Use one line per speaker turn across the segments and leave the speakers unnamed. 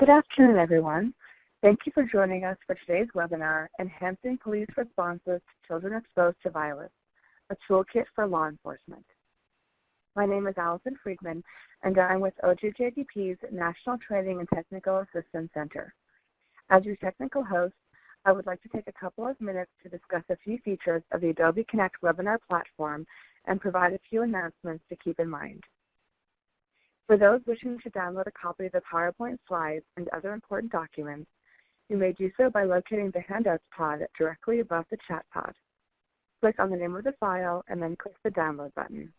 Good afternoon, everyone. Thank you for joining us for today's webinar, Enhancing Police Responses to Children Exposed to Violence, a Toolkit for Law Enforcement. My name is Allison Friedman, and I'm with OJJDP's National Training and Technical Assistance Center. As your technical host, I would like to take a couple of minutes to discuss a few features of the Adobe Connect webinar platform and provide a few announcements to keep in mind. For those wishing to download a copy of the PowerPoint slides and other important documents, you may do so by locating the handouts pod directly above the chat pod. Click on the name of the file and then click the download button.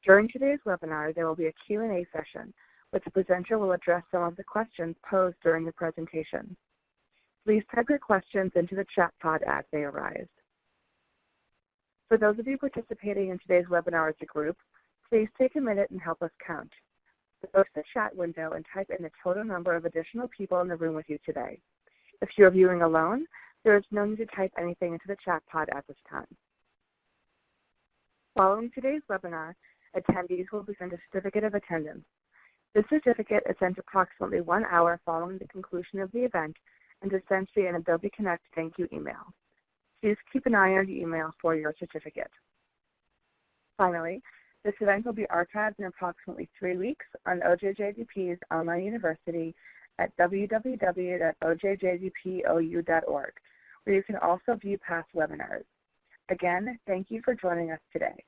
During today's webinar, there will be a Q&A session, which the presenter will address some of the questions posed during the presentation. Please type your questions into the chat pod as they arise. For those of you participating in today's webinar as a group, please take a minute and help us count. Go to the chat window and type in the total number of additional people in the room with you today. If you're viewing alone, there is no need to type anything into the chat pod at this time. Following today's webinar, attendees will be sent a certificate of attendance. This certificate is sent approximately 1 hour following the conclusion of the event and is sent via an Adobe Connect thank you email. Please keep an eye on your email for your certificate. Finally, this event will be archived in approximately 3 weeks on OJJDP's online university at www.ojjdpou.org, where you can also view past webinars. Again, thank you for joining us today.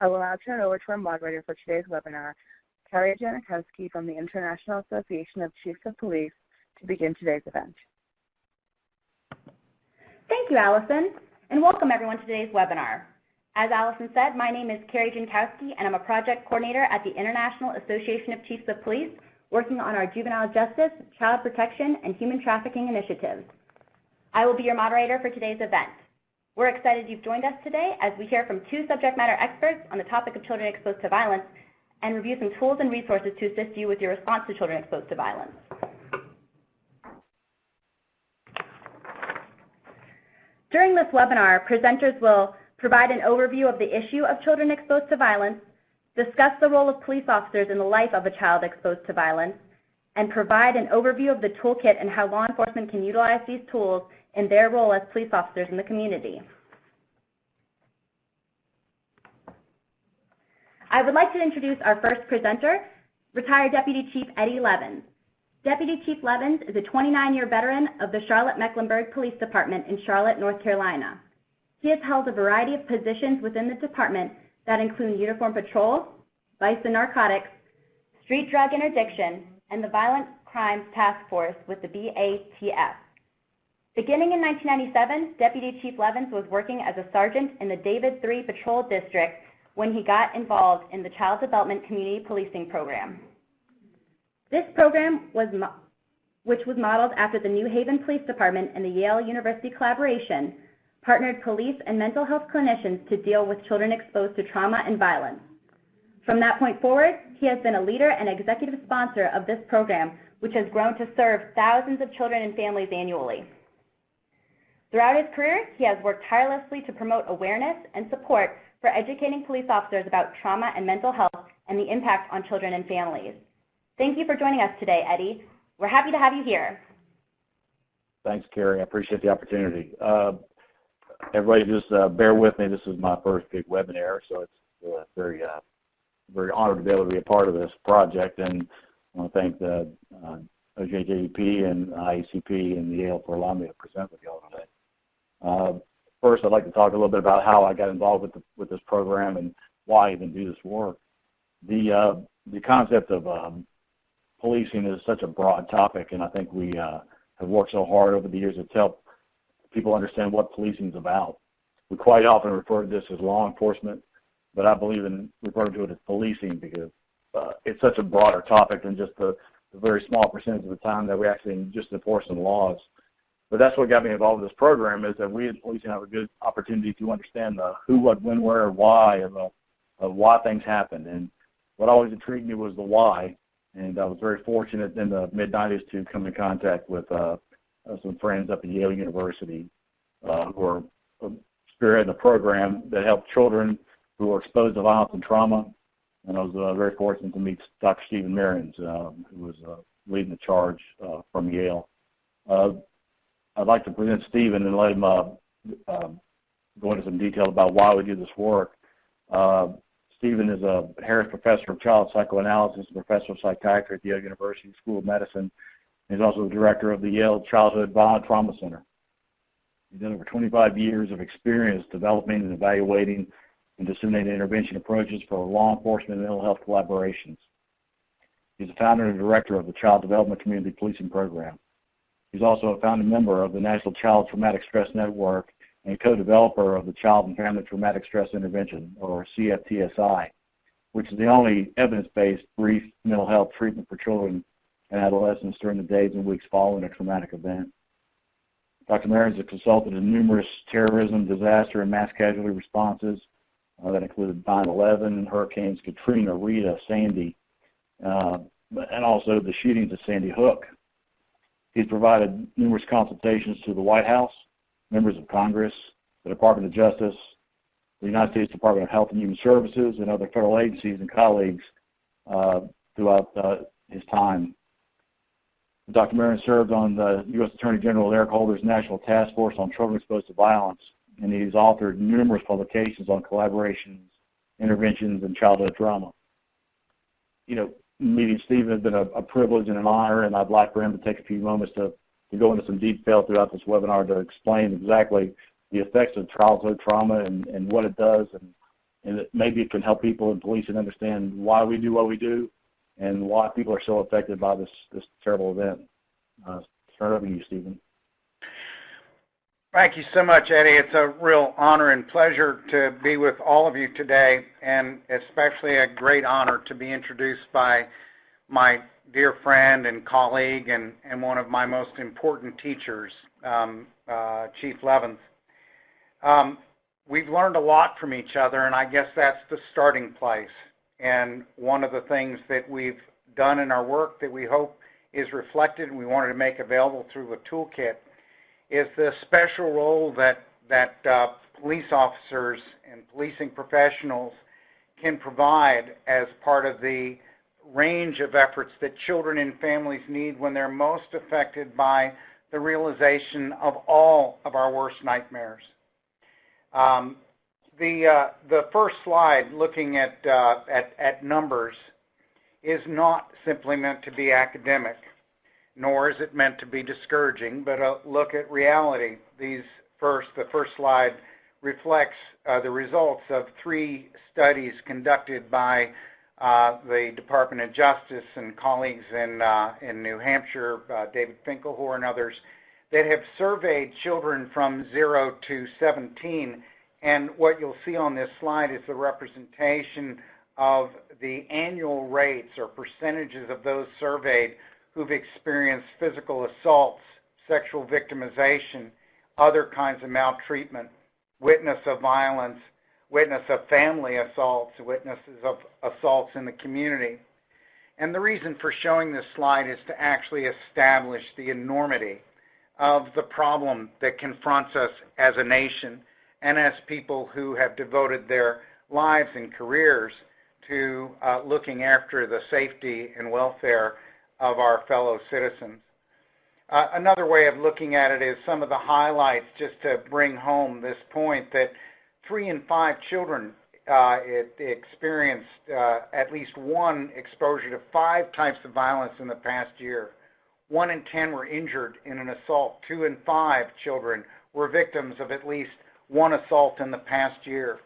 I will now turn it over to our moderator for today's webinar, Carrie Janikowski from the International Association of Chiefs of Police, to begin today's event.
Thank you, Allison, and welcome everyone to today's webinar. As Allison said, my name is Carrie Janikowski, and I'm a project coordinator at the International Association of Chiefs of Police, working on our juvenile justice, child protection, and human trafficking initiatives. I will be your moderator for today's event. We're excited you've joined us today as we hear from 2 subject matter experts on the topic of children exposed to violence and review some tools and resources to assist you with your response to children exposed to violence. During this webinar, presenters will provide an overview of the issue of children exposed to violence, discuss the role of police officers in the life of a child exposed to violence, and provide an overview of the toolkit and how law enforcement can utilize these tools in their role as police officers in the community. I would like to introduce our first presenter, retired Deputy Chief Eddie Levens. Deputy Chief Levens is a 29-year veteran of the Charlotte-Mecklenburg Police Department in Charlotte, North Carolina. He has held a variety of positions within the department that include uniform patrol, vice and narcotics, street drug interdiction, and the Violent Crimes Task Force with the BATF. Beginning in 1997, Deputy Chief Levens was working as a sergeant in the David III Patrol District when he got involved in the Child Development Community Policing Program. This program, which was modeled after the New Haven Police Department and the Yale University collaboration, partnered police and mental health clinicians to deal with children exposed to trauma and violence. From that point forward, he has been a leader and executive sponsor of this program, which has grown to serve thousands of children and families annually. Throughout his career, he has worked tirelessly to promote awareness and support for educating police officers about trauma and mental health and the impact on children and families. Thank you for joining us today, Eddie. We're happy to have you here.
Thanks, Carrie. I appreciate the opportunity. Everybody just bear with me. This is my first big webinar, so it's very honored to be able to be a part of this project, and I want to thank the OJJDP and IACP and Yale for allowing me to present with you all today. First, I'd like to talk a little bit about how I got involved with this program and why I even do this work. The concept of policing is such a broad topic, and I think we have worked so hard over the years to help people understand what policing is about. We quite often refer to this as law enforcement, but I believe in referring to it as policing because it's such a broader topic than just the very small percentage of the time that we actually just enforce the laws. But that's what got me involved with this program, is that we as policing have a good opportunity to understand the who, what, when, where, why of why things happen. And what always intrigued me was the why, and I was very fortunate in the mid-90s to come in contact with some friends up at Yale University who were spearheading a program that helped children who were exposed to violence and trauma. And I was very fortunate to meet Dr. Stephen Marions, who was leading the charge from Yale. I'd like to present Stephen and let him go into some detail about why we do this work. Stephen is a Harris Professor of Child Psychoanalysis and Professor of Psychiatry at the Yale University School of Medicine. He's also the director of the Yale Childhood Violent Trauma Center. He's had over 25 years of experience developing and evaluating and disseminating intervention approaches for law enforcement and mental health collaborations. He's the founder and director of the Child Development Community Policing Program. He's also a founding member of the National Child Traumatic Stress Network and co-developer of the Child and Family Traumatic Stress Intervention, or CFTSI, which is the only evidence-based brief mental health treatment for children and adolescents during the days and weeks following a traumatic event. Dr. Marin is a consultant in numerous terrorism, disaster, and mass casualty responses that included 9/11, Hurricanes Katrina, Rita, Sandy, and also the shootings at Sandy Hook. He's provided numerous consultations to the White House, members of Congress, the Department of Justice, the United States Department of Health and Human Services, and other federal agencies and colleagues throughout his time. Dr. Marin served on the U.S. Attorney General Eric Holder's National Task Force on Children Exposed to Violence, and he's authored numerous publications on collaborations, interventions, and childhood trauma. You know, meeting Stephen has been a privilege and an honor, and I'd like for him to take a few moments to go into some detail throughout this webinar to explain exactly the effects of childhood trauma and what it does, and maybe it can help people in policing understand why we do what we do and why people are so affected by this terrible event. Turn it over to you, Stephen.
Thank you so much, Eddie. It's a real honor and pleasure to be with all of you today, and especially a great honor to be introduced by my dear friend and colleague and one of my most important teachers, Chief Levens. We've learned a lot from each other, and I guess that's the starting place. And one of the things that we've done in our work that we hope is reflected and we wanted to make available through a toolkit is the special role that police officers and policing professionals can provide as part of the range of efforts that children and families need when they're most affected by the realization of all of our worst nightmares. The first slide, looking at numbers, is not simply meant to be academic, nor is it meant to be discouraging, but a look at reality. The first slide reflects the results of 3 studies conducted by the Department of Justice and colleagues in New Hampshire, David Finkelhor and others, that have surveyed children from 0 to 17. And what you'll see on this slide is the representation of the annual rates or percentages of those surveyed who've experienced physical assaults, sexual victimization, other kinds of maltreatment, witness of violence, witness of family assaults, witnesses of assaults in the community. And the reason for showing this slide is to actually establish the enormity of the problem that confronts us as a nation and as people who have devoted their lives and careers to looking after the safety and welfare of our fellow citizens. Another way of looking at it is some of the highlights, just to bring home this point that 3 in 5 children experienced at least one exposure to 5 types of violence in the past year. 1 in 10 were injured in an assault. 2 in 5 children were victims of at least one assault in the past year.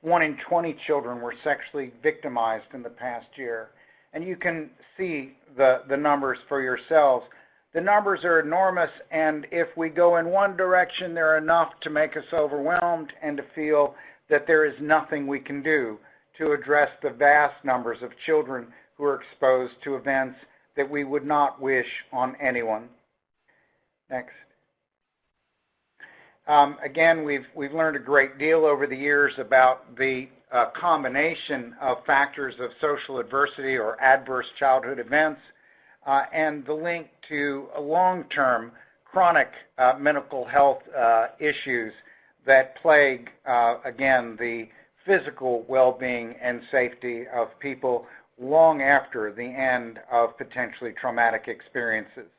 1 in 20 children were sexually victimized in the past year. And you can see the numbers for yourselves. The numbers are enormous, and if we go in one direction, they're enough to make us overwhelmed and to feel that there is nothing we can do to address the vast numbers of children who are exposed to events that we would not wish on anyone. Next. Again, we've learned a great deal over the years about the combination of factors of social adversity or adverse childhood events and the link to long-term chronic mental health issues that plague, again, the physical well-being and safety of people long after the end of potentially traumatic experiences.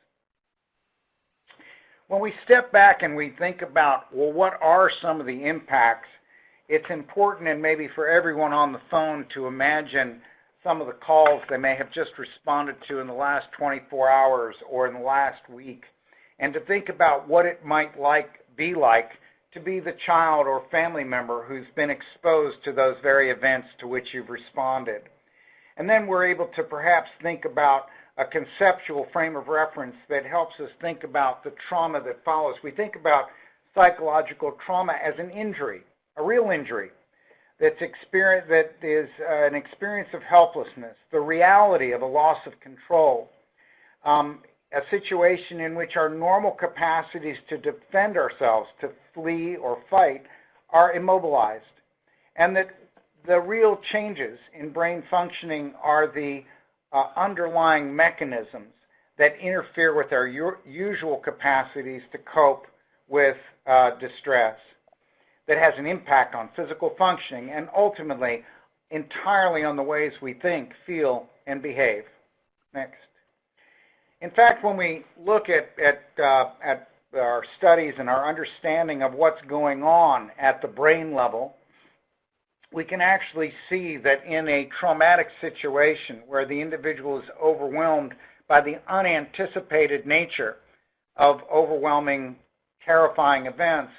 When we step back and we think about, well, what are some of the impacts, it's important, and maybe for everyone on the phone, to imagine some of the calls they may have just responded to in the last 24 hours or in the last week, and to think about what it might be like to be the child or family member who's been exposed to those very events to which you've responded. And then we're able to perhaps think about a conceptual frame of reference that helps us think about the trauma that follows. We think about psychological trauma as an injury, a real injury that is an experience of helplessness, the reality of a loss of control, a situation in which our normal capacities to defend ourselves, to flee or fight, are immobilized, and that the real changes in brain functioning are the underlying mechanisms that interfere with our usual capacities to cope with distress, that has an impact on physical functioning and ultimately entirely on the ways we think, feel, and behave. Next. In fact, when we look at our studies and our understanding of what's going on at the brain level, we can actually see that in a traumatic situation where the individual is overwhelmed by the unanticipated nature of overwhelming, terrifying events,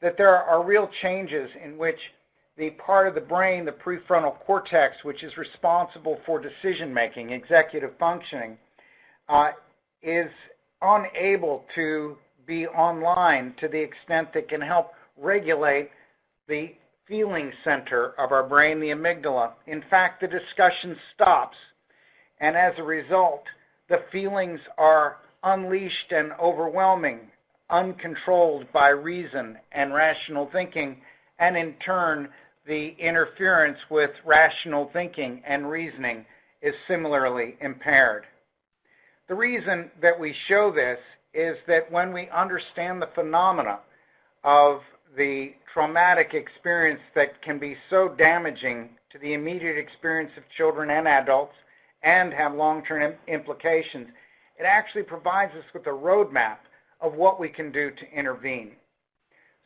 that there are real changes in which the part of the brain, the prefrontal cortex, which is responsible for decision-making, executive functioning, is unable to be online to the extent that can help regulate the feeling center of our brain, the amygdala. In fact, the discussion stops, and as a result, the feelings are unleashed and overwhelming, uncontrolled by reason and rational thinking, and in turn, the interference with rational thinking and reasoning is similarly impaired. The reason that we show this is that when we understand the phenomena of the traumatic experience that can be so damaging to the immediate experience of children and adults and have long-term implications, it actually provides us with a roadmap of what we can do to intervene.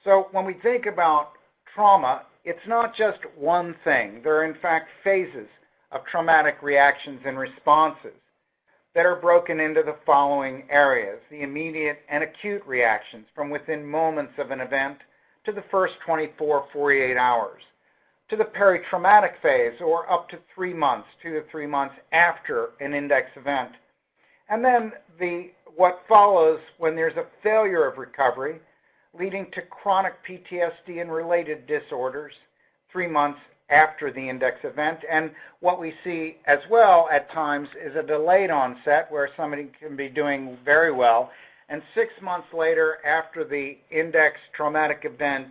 So when we think about trauma, it's not just one thing. There are in fact phases of traumatic reactions and responses that are broken into the following areas: the immediate and acute reactions from within moments of an event to the first 24, 48 hours, to the peritraumatic phase, or up to 3 months, 2 to 3 months after an index event. And then what follows when there's a failure of recovery, leading to chronic PTSD and related disorders 3 months after the index event. And what we see as well at times is a delayed onset where somebody can be doing very well, and 6 months later after the index traumatic event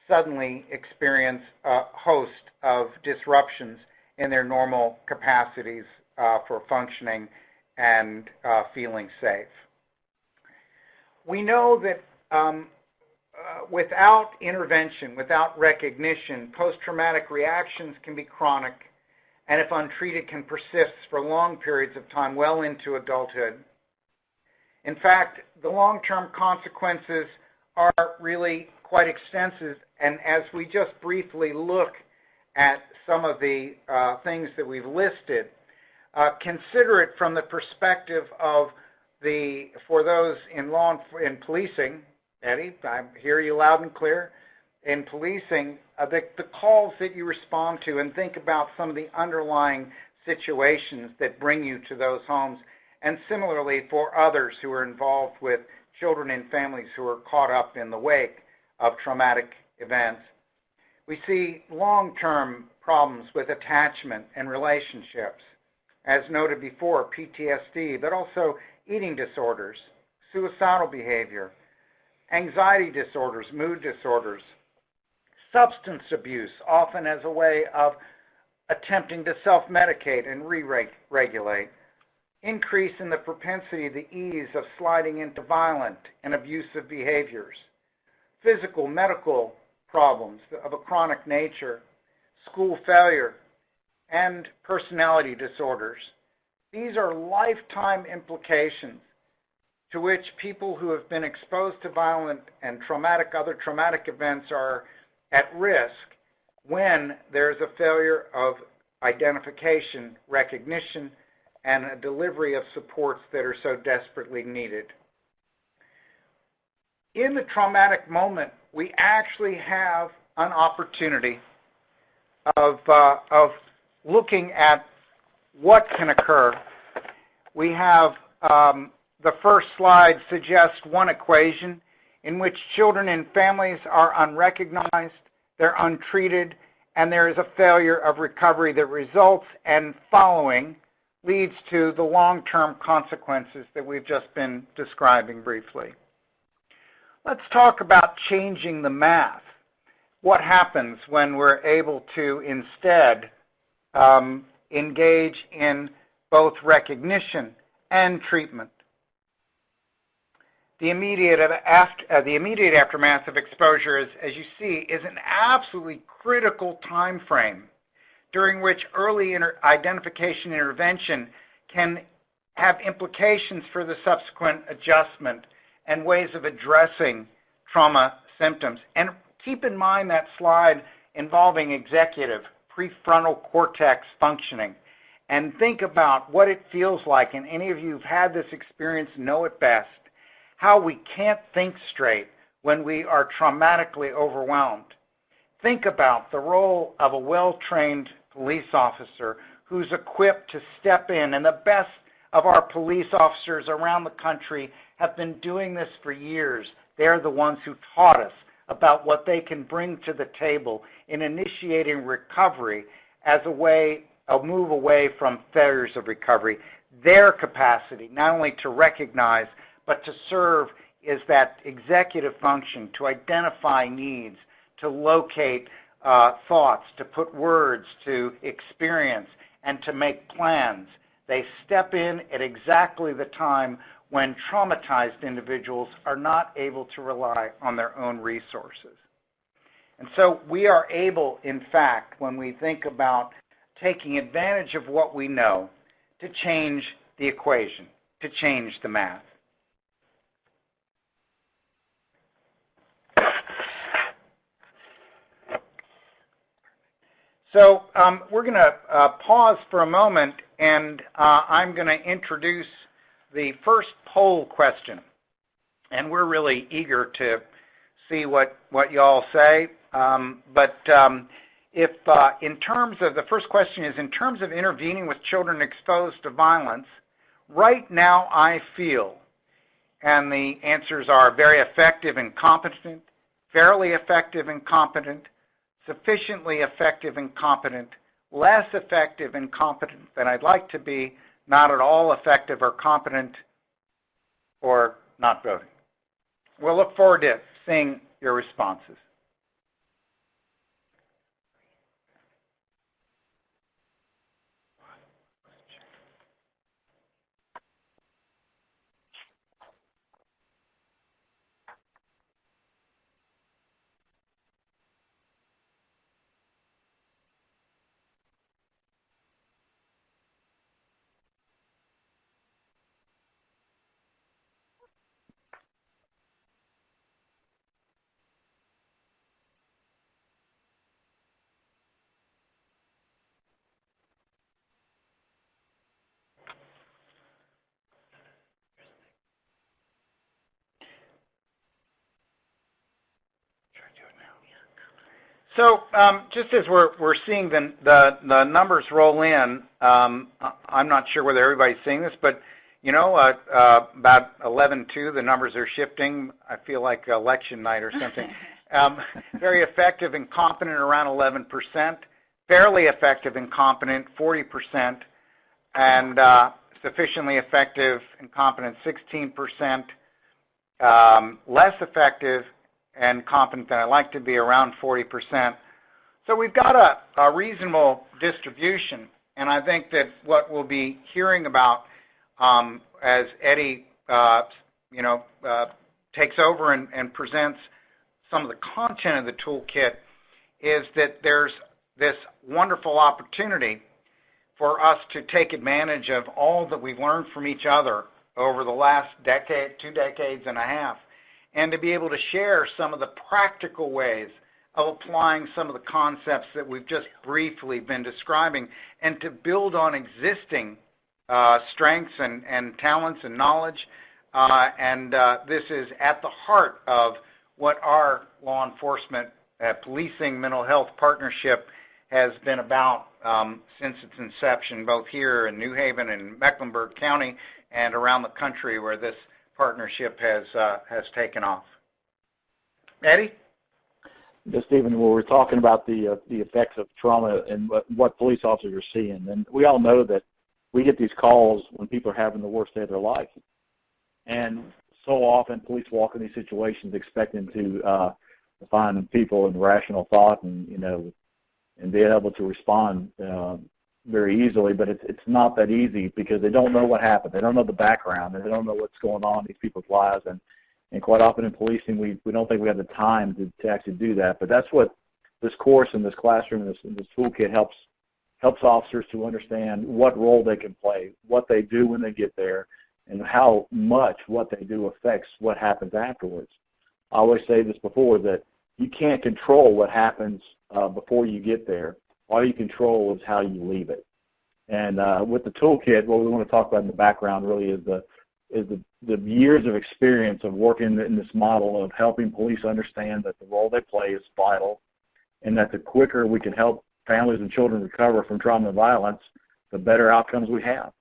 suddenly experience a host of disruptions in their normal capacities for functioning and feeling safe. We know that without intervention, without recognition, post-traumatic reactions can be chronic, and if untreated can persist for long periods of time, well into adulthood. In fact, the long-term consequences are really quite extensive, and as we just briefly look at some of the things that we've listed, consider it from the perspective of for those in policing. Eddie, I hear you loud and clear. In policing, the calls that you respond to, and think about some of the underlying situations that bring you to those homes, and similarly for others who are involved with children and families who are caught up in the wake of traumatic events. We see long-term problems with attachment and relationships, as noted before, PTSD, but also eating disorders, suicidal behavior, anxiety disorders, mood disorders, substance abuse, often as a way of attempting to self-medicate and re-regulate, increase in the propensity, the ease of sliding into violent and abusive behaviors, physical, medical problems of a chronic nature, school failure, and personality disorders. These are lifetime implications to which people who have been exposed to violent and other traumatic events are at risk when there's a failure of identification, recognition, and a delivery of supports that are so desperately needed. In the traumatic moment, we actually have an opportunity of looking at what can occur. We have the first slide suggests one equation in which children and families are unrecognized, they're untreated, and there is a failure of recovery that results and following leads to the long-term consequences that we've just been describing briefly. Let's talk about changing the math. What happens when we're able to instead engage in both recognition and treatment? The immediate aftermath of exposure, as you see, is an absolutely critical time frame during which early identification intervention can have implications for the subsequent adjustment and ways of addressing trauma symptoms. And keep in mind that slide involving executive prefrontal cortex functioning. And think about what it feels like, and any of you who've had this experience know it best, how we can't think straight when we are traumatically overwhelmed. Think about the role of a well-trained police officer who's equipped to step in, and the best of our police officers around the country have been doing this for years. They're the ones who taught us about what they can bring to the table in initiating recovery as a move away from failures of recovery. Their capacity, not only to recognize, but to serve is that executive function, to identify needs, to locate thoughts, to put words to experience, and to make plans. They step in at exactly the time when traumatized individuals are not able to rely on their own resources. And so we are able, in fact, when we think about taking advantage of what we know, to change the equation, to change the math. So we're going to pause for a moment, and I'm going to introduce the first poll question. And we're really eager to see what you all say. If in terms of, the first question is, in terms of intervening with children exposed to violence, right now I feel, and the answers are very effective and competent, fairly effective and competent, sufficiently effective and competent, less effective and competent than I'd like to be, not at all effective or competent, or not voting. We'll look forward to seeing your responses. So just as we're seeing the numbers roll in, I'm not sure whether everybody's seeing this, but you know, about 11-2, the numbers are shifting. I feel like election night or something. Very effective and competent, around 11%. Fairly effective and competent, 40%. And sufficiently effective and competent, 16%. Less effective and competent than I'd like to be, around 40%. So we've got a reasonable distribution, and I think that what we'll be hearing about as Eddie takes over and presents some of the content of the toolkit is that there's this wonderful opportunity for us to take advantage of all that we've learned from each other over the last decade, 2 decades and a half, and to be able to share some of the practical ways of applying some of the concepts that we've just briefly been describing, and to build on existing strengths and talents and knowledge. This is at the heart of what our law enforcement policing mental health partnership has been about since its inception, both here in New Haven and Mecklenburg County and around the country where this partnership has taken off. Eddie?
Yes, Stephen, well, we're talking about the effects of trauma and what police officers are seeing. And we all know that we get these calls when people are having the worst day of their life. And so often police walk in these situations expecting to find people in rational thought and, and be able to respond very easily, but it's not that easy because they don't know what happened. They don't know the background, and they don't know what's going on in these people's lives. And quite often in policing, we don't think we have the time to actually do that. But that's what this course and this classroom and this toolkit helps officers to understand what role they can play, what they do when they get there, and how much what they do affects what happens afterwards. I always say this before, that you can't control what happens before you get there. All you control is how you leave it. And with the toolkit, what we want to talk about in the background really is the years of experience of working in this model of helping police understand that the role they play is vital, and that the quicker we can help families and children recover from trauma and violence, the better outcomes we have.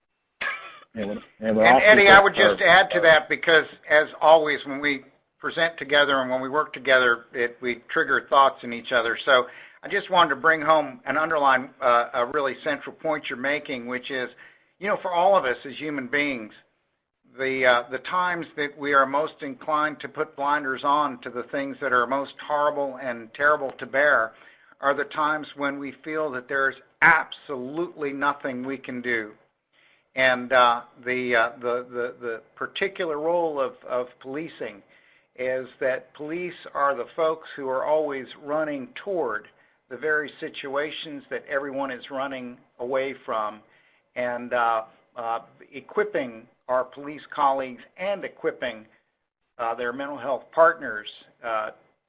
And
Eddie, I would just add to that, because as always, when we present together and when we work together, we trigger thoughts in each other. So I just wanted to bring home and underline a really central point you're making, which is, for all of us as human beings, the times that we are most inclined to put blinders on to the things that are most horrible and terrible to bear are the times when we feel that there's absolutely nothing we can do. And the particular role of policing is that police are the folks who are always running toward the very situations that everyone is running away from, and equipping our police colleagues and equipping their mental health partners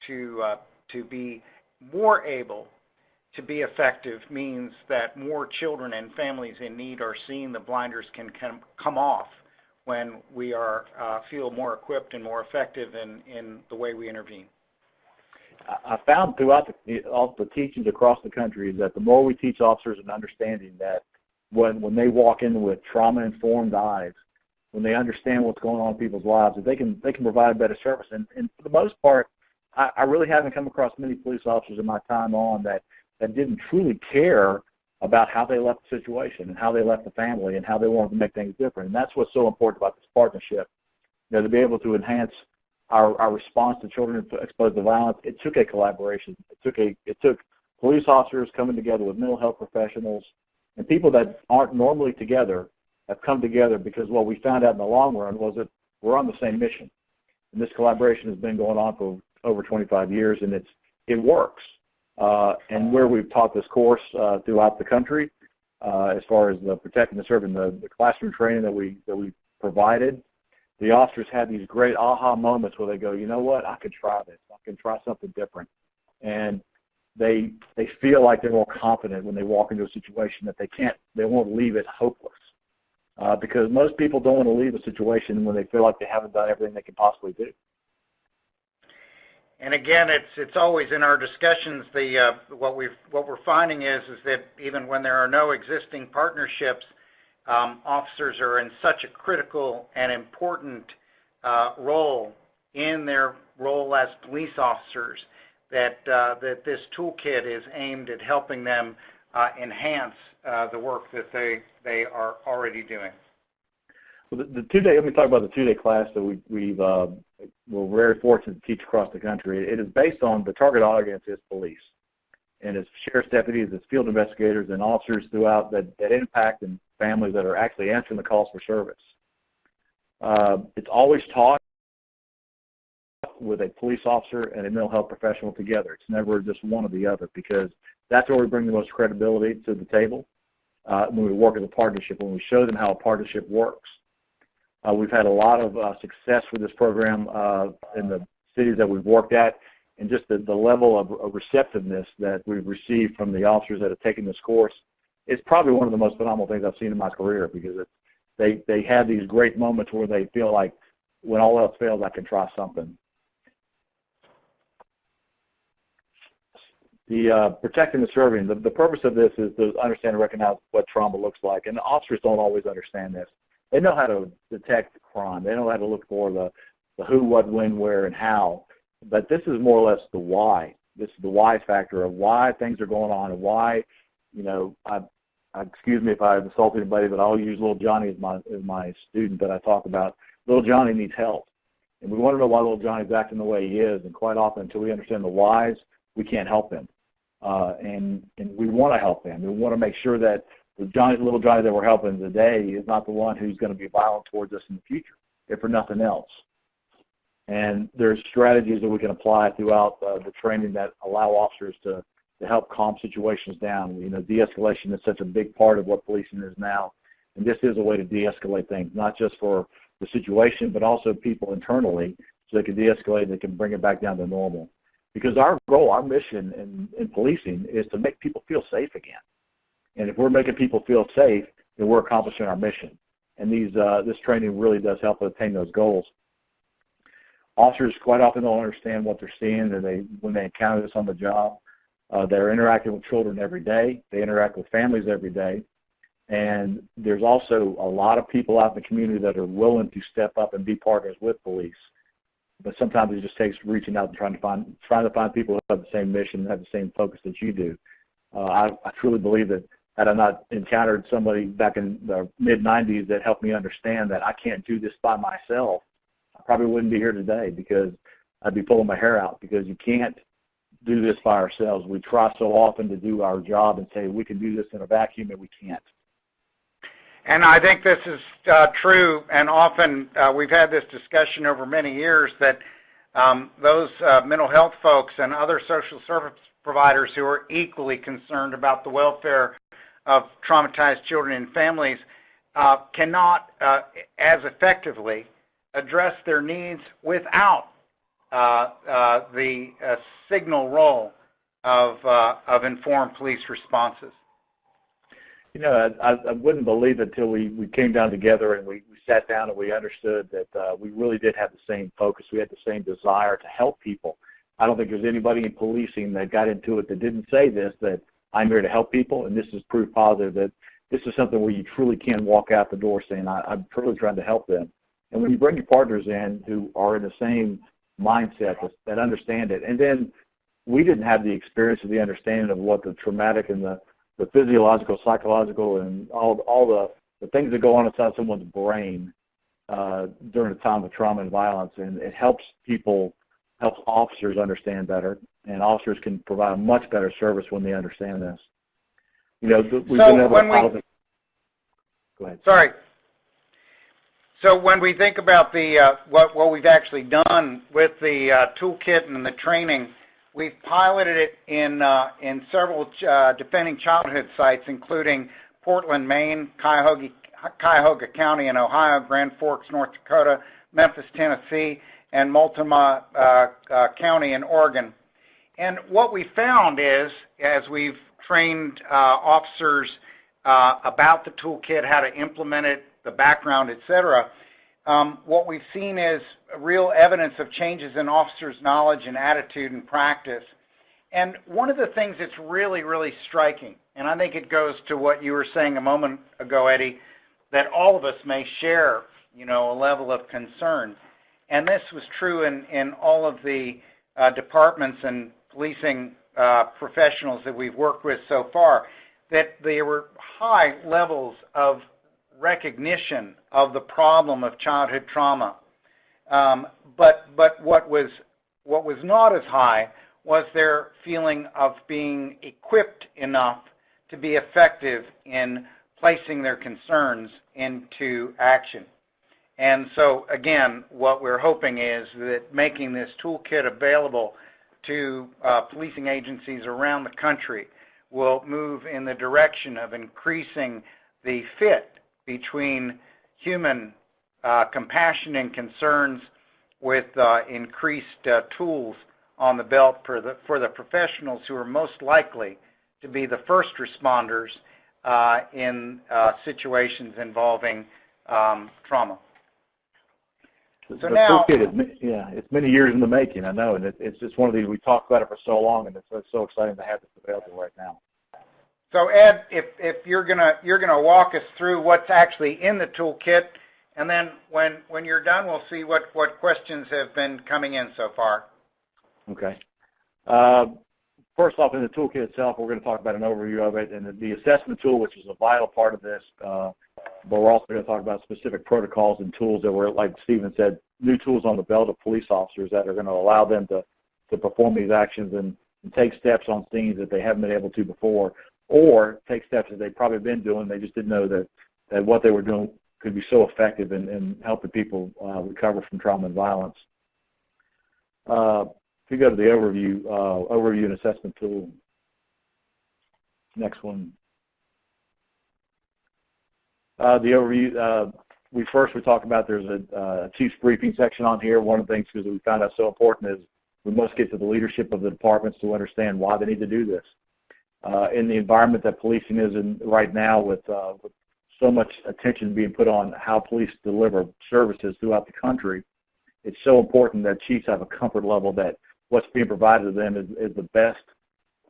to be more able to be effective means that more children and families in need are seeing the blinders can come off when we are feel more equipped and more effective in the way we intervene.
I found throughout all the teachings across the country that the more we teach officers an understanding that when they walk in with trauma-informed eyes, when they understand what's going on in people's lives, that they can provide better service. And for the most part, I really haven't come across many police officers in my time on that didn't truly care about how they left the situation and how they left the family and how they wanted to make things different. And that's what's so important about this partnership, to be able to enhance our response to children exposed to violence. It took a collaboration. It took police officers coming together with mental health professionals and people that aren't normally together have come together, because what we found out in the long run was that we're on the same mission. And this collaboration has been going on for over 25 years, and it works. And where we've taught this course throughout the country, as far as the protecting and serving the classroom training that we provided, the officers had these great aha moments where they go, you know what, I could try this. I can try something different. And they feel like they're more confident when they walk into a situation that they won't leave it hopeless. Because most people don't want to leave a situation when they feel like they haven't done everything they can possibly do.
And again, it's always in our discussions, what we're finding is that even when there are no existing partnerships, officers are in such a critical and important role in their role as police officers that this toolkit is aimed at helping them enhance the work that they are already doing.
Well, the 2-day, let me talk about the 2-day class that we're very fortunate to teach across the country. It is based on the target audience is police, and it's sheriff's deputies, it's field investigators, and officers throughout that impact and families that are actually answering the calls for service. It's always taught with a police officer and a mental health professional together. It's never just one or the other, because that's where we bring the most credibility to the table. when we work as a partnership, when we show them how a partnership works. We've had a lot of success with this program in the cities that we've worked at, and just the level of receptiveness that we've received from the officers that have taken this course. It's probably one of the most phenomenal things I've seen in my career, because they have these great moments where they feel like, when all else fails, I can try something. The protecting and serving, the purpose of this is to understand and recognize what trauma looks like, and the officers don't always understand this. They know how to detect crime. They know how to look for the who, what, when, where, and how, but this is more or less the why. This is the why factor of why things are going on, and why, excuse me if I insult anybody, but I'll use little Johnny as my student that I talk about. Little Johnny needs help, and we want to know why little Johnny's acting the way he is, and quite often until we understand the whys, we can't help him. And we want to help him. We want to make sure that the little Johnny that we're helping today is not the one who's going to be violent towards us in the future, if for nothing else. And there's strategies that we can apply throughout the training that allow officers to help calm situations down. De-escalation is such a big part of what policing is now, and this is a way to de-escalate things, not just for the situation, but also people internally, so they can de-escalate and they can bring it back down to normal. Because our goal, our mission in policing is to make people feel safe again. And if we're making people feel safe, then we're accomplishing our mission. And this training really does help attain those goals. Officers quite often don't understand what they're seeing, and when they encounter this on the job. They're interacting with children every day. They interact with families every day. And there's also a lot of people out in the community that are willing to step up and be partners with police. But sometimes it just takes reaching out and trying to find people who have the same mission and have the same focus that you do. I truly believe that had I not encountered somebody back in the mid-'90s that helped me understand that I can't do this by myself, I probably wouldn't be here today, because I'd be pulling my hair out, because you can't do this by ourselves. We try so often to do our job and say we can do this in a vacuum, and we can't.
And I think this is true, and often we've had this discussion over many years that those mental health folks and other social service providers who are equally concerned about the welfare of traumatized children and families cannot as effectively address their needs without the signal role of informed police responses.
I wouldn't believe it until we came down together and we sat down and we understood that we really did have the same focus. We had the same desire to help people. I don't think there's anybody in policing that got into it that didn't say this, that I'm here to help people, and this is proof positive that this is something where you truly can walk out the door saying, I'm truly trying to help them. And when you bring your partners in who are in the same mindset that understand it, and then we didn't have the experience of the understanding of what the traumatic and the physiological, psychological, and all the things that go on inside someone's brain during a time of trauma and violence, and it helps officers understand better, and officers can provide a much better service when they understand this. We've been able to go ahead.
Sorry. So when we think about the what we've actually done with the toolkit and the training, we've piloted it in several defending childhood sites, including Portland, Maine, Cuyahoga County in Ohio, Grand Forks, North Dakota, Memphis, Tennessee, and Multnomah County in Oregon. And what we found is, as we've trained officers about the toolkit, how to implement it, the background, etc., what we've seen is real evidence of changes in officers' knowledge and attitude and practice. And one of the things that's really, really striking, and I think it goes to what you were saying a moment ago, Eddie, that all of us may share, a level of concern. And this was true in all of the departments and policing professionals that we've worked with so far, that there were high levels of recognition of the problem of childhood trauma. But what was not as high was their feeling of being equipped enough to be effective in placing their concerns into action. And so, again, what we're hoping is that making this toolkit available to policing agencies around the country will move in the direction of increasing the fit between human compassion and concerns with increased tools on the belt for the professionals who are most likely to be the first responders in situations involving trauma. So now,
it's many years in the making, I know, and it's just one of these, we talked about it for so long, and it's so exciting to have this available right now.
So Ed, if you're gonna walk us through what's actually in the toolkit, and then when you're done, we'll see what questions have been coming in so far.
Okay. First off, in the toolkit itself, we're going to talk about an overview of it, and the assessment tool, which is a vital part of this, but we're also going to talk about specific protocols and tools that were, like Stephen said, new tools on the belt of police officers that are going to allow them to perform these actions and take steps on scenes that they haven't been able to before, or take steps that they've probably been doing, they just didn't know that what they were doing could be so effective in helping people recover from trauma and violence. If you go to the overview and assessment tool, next one. The overview, we talk about there's a chief's briefing section on here. One of the things that we found out so important is we must get to the leadership of the departments to understand why they need to do this. In the environment that policing is in right now, with so much attention being put on how police deliver services throughout the country, it's so important that chiefs have a comfort level that what's being provided to them is the best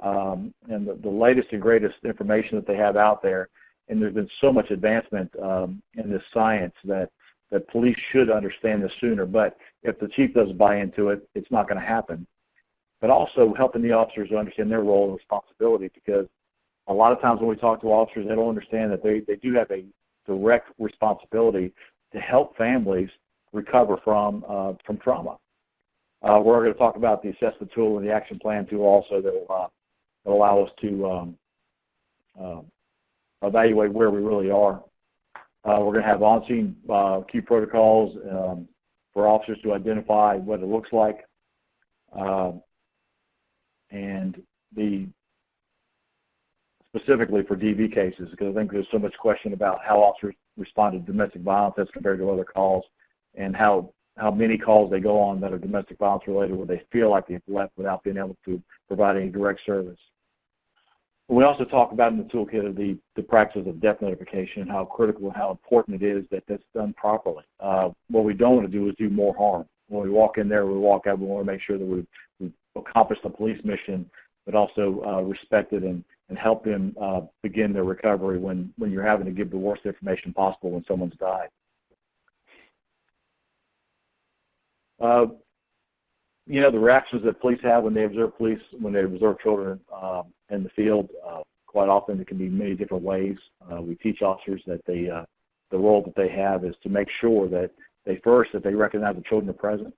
and the latest and greatest information that they have out there. And there's been so much advancement in this science that police should understand this sooner. But if the chief doesn't buy into it, it's not going to happen. But also helping the officers to understand their role and responsibility, because a lot of times when we talk to officers, they don't understand that they do have a direct responsibility to help families recover from trauma. We're going to talk about the assessment tool and the action plan tool also that will allow us to evaluate where we really are. We're going to have on-scene key protocols for officers to identify what it looks like, and specifically for DV cases, because I think there's so much question about how officers respond to domestic violence as compared to other calls, and how many calls they go on that are domestic violence related where they feel like they've left without being able to provide any direct service. We also talk about in the toolkit of the practice of death notification, how critical and how important it is that that's done properly. What we don't want to do is do more harm. When we walk in there, we walk out, we want to make sure that we've accomplished the police mission, but also respect it and help them begin their recovery when you're having to give the worst information possible when someone's died. The reactions that police have when they observe children in the field, quite often it can be many different ways. We teach officers that the role that they have is to make sure that they recognize the children are present,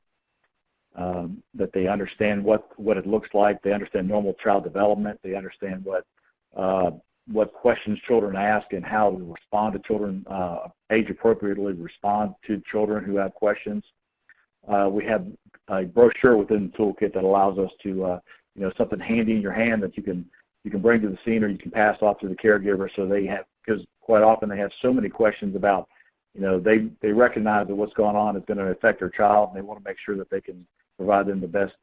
that they understand what it looks like, they understand normal child development, they understand what questions children ask and how to respond to children, age appropriately respond to children who have questions. We have a brochure within the toolkit that allows us to, something handy in your hand that you can bring to the scene or you can pass off to the caregiver, so they have, because quite often they have so many questions about, they recognize that what's going on is going to affect their child, and they want to make sure that they can provide them the best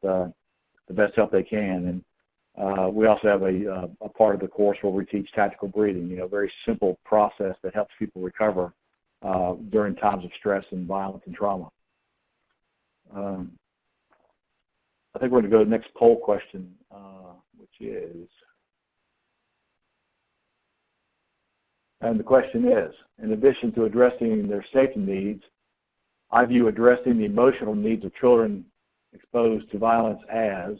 help they can. And we also have a part of the course where we teach tactical breathing, a very simple process that helps people recover during times of stress and violence and trauma. I think we're going to go to the next poll question, which is, and the question is, in addition to addressing their safety needs, I view addressing the emotional needs of children exposed to violence as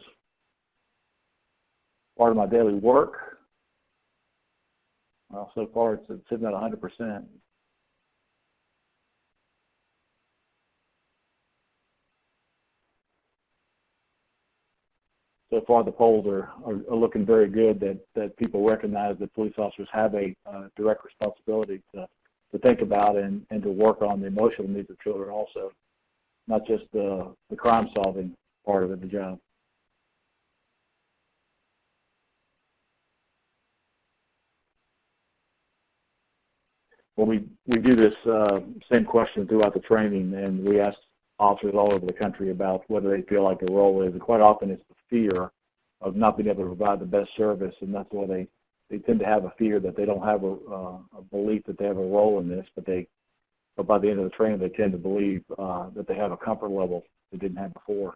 part of my daily work. Well, so far it's sitting at 100%. So far, the polls are looking very good that people recognize that police officers have a direct responsibility to think about and to work on the emotional needs of children also, not just the crime-solving part of the job. Well, we do this same question throughout the training, and we ask officers all over the country about whether they feel like their role is. And quite often it's the fear of not being able to provide the best service, and that's why they tend to have a fear that they don't have a belief that they have a role in this, but by the end of the training they tend to believe that they have a comfort level they didn't have before.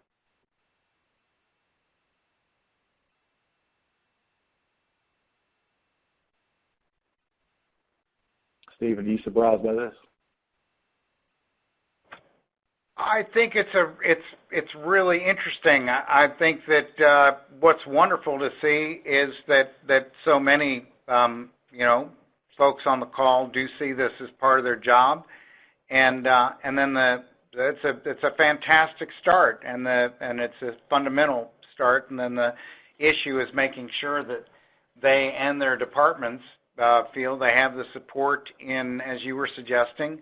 Stephen, are you surprised by this?
I think it's really interesting. I think that what's wonderful to see is that so many folks on the call do see this as part of their job, and then it's a fantastic start, and it's a fundamental start, and then the issue is making sure that they and their departments feel they have the support in, as you were suggesting,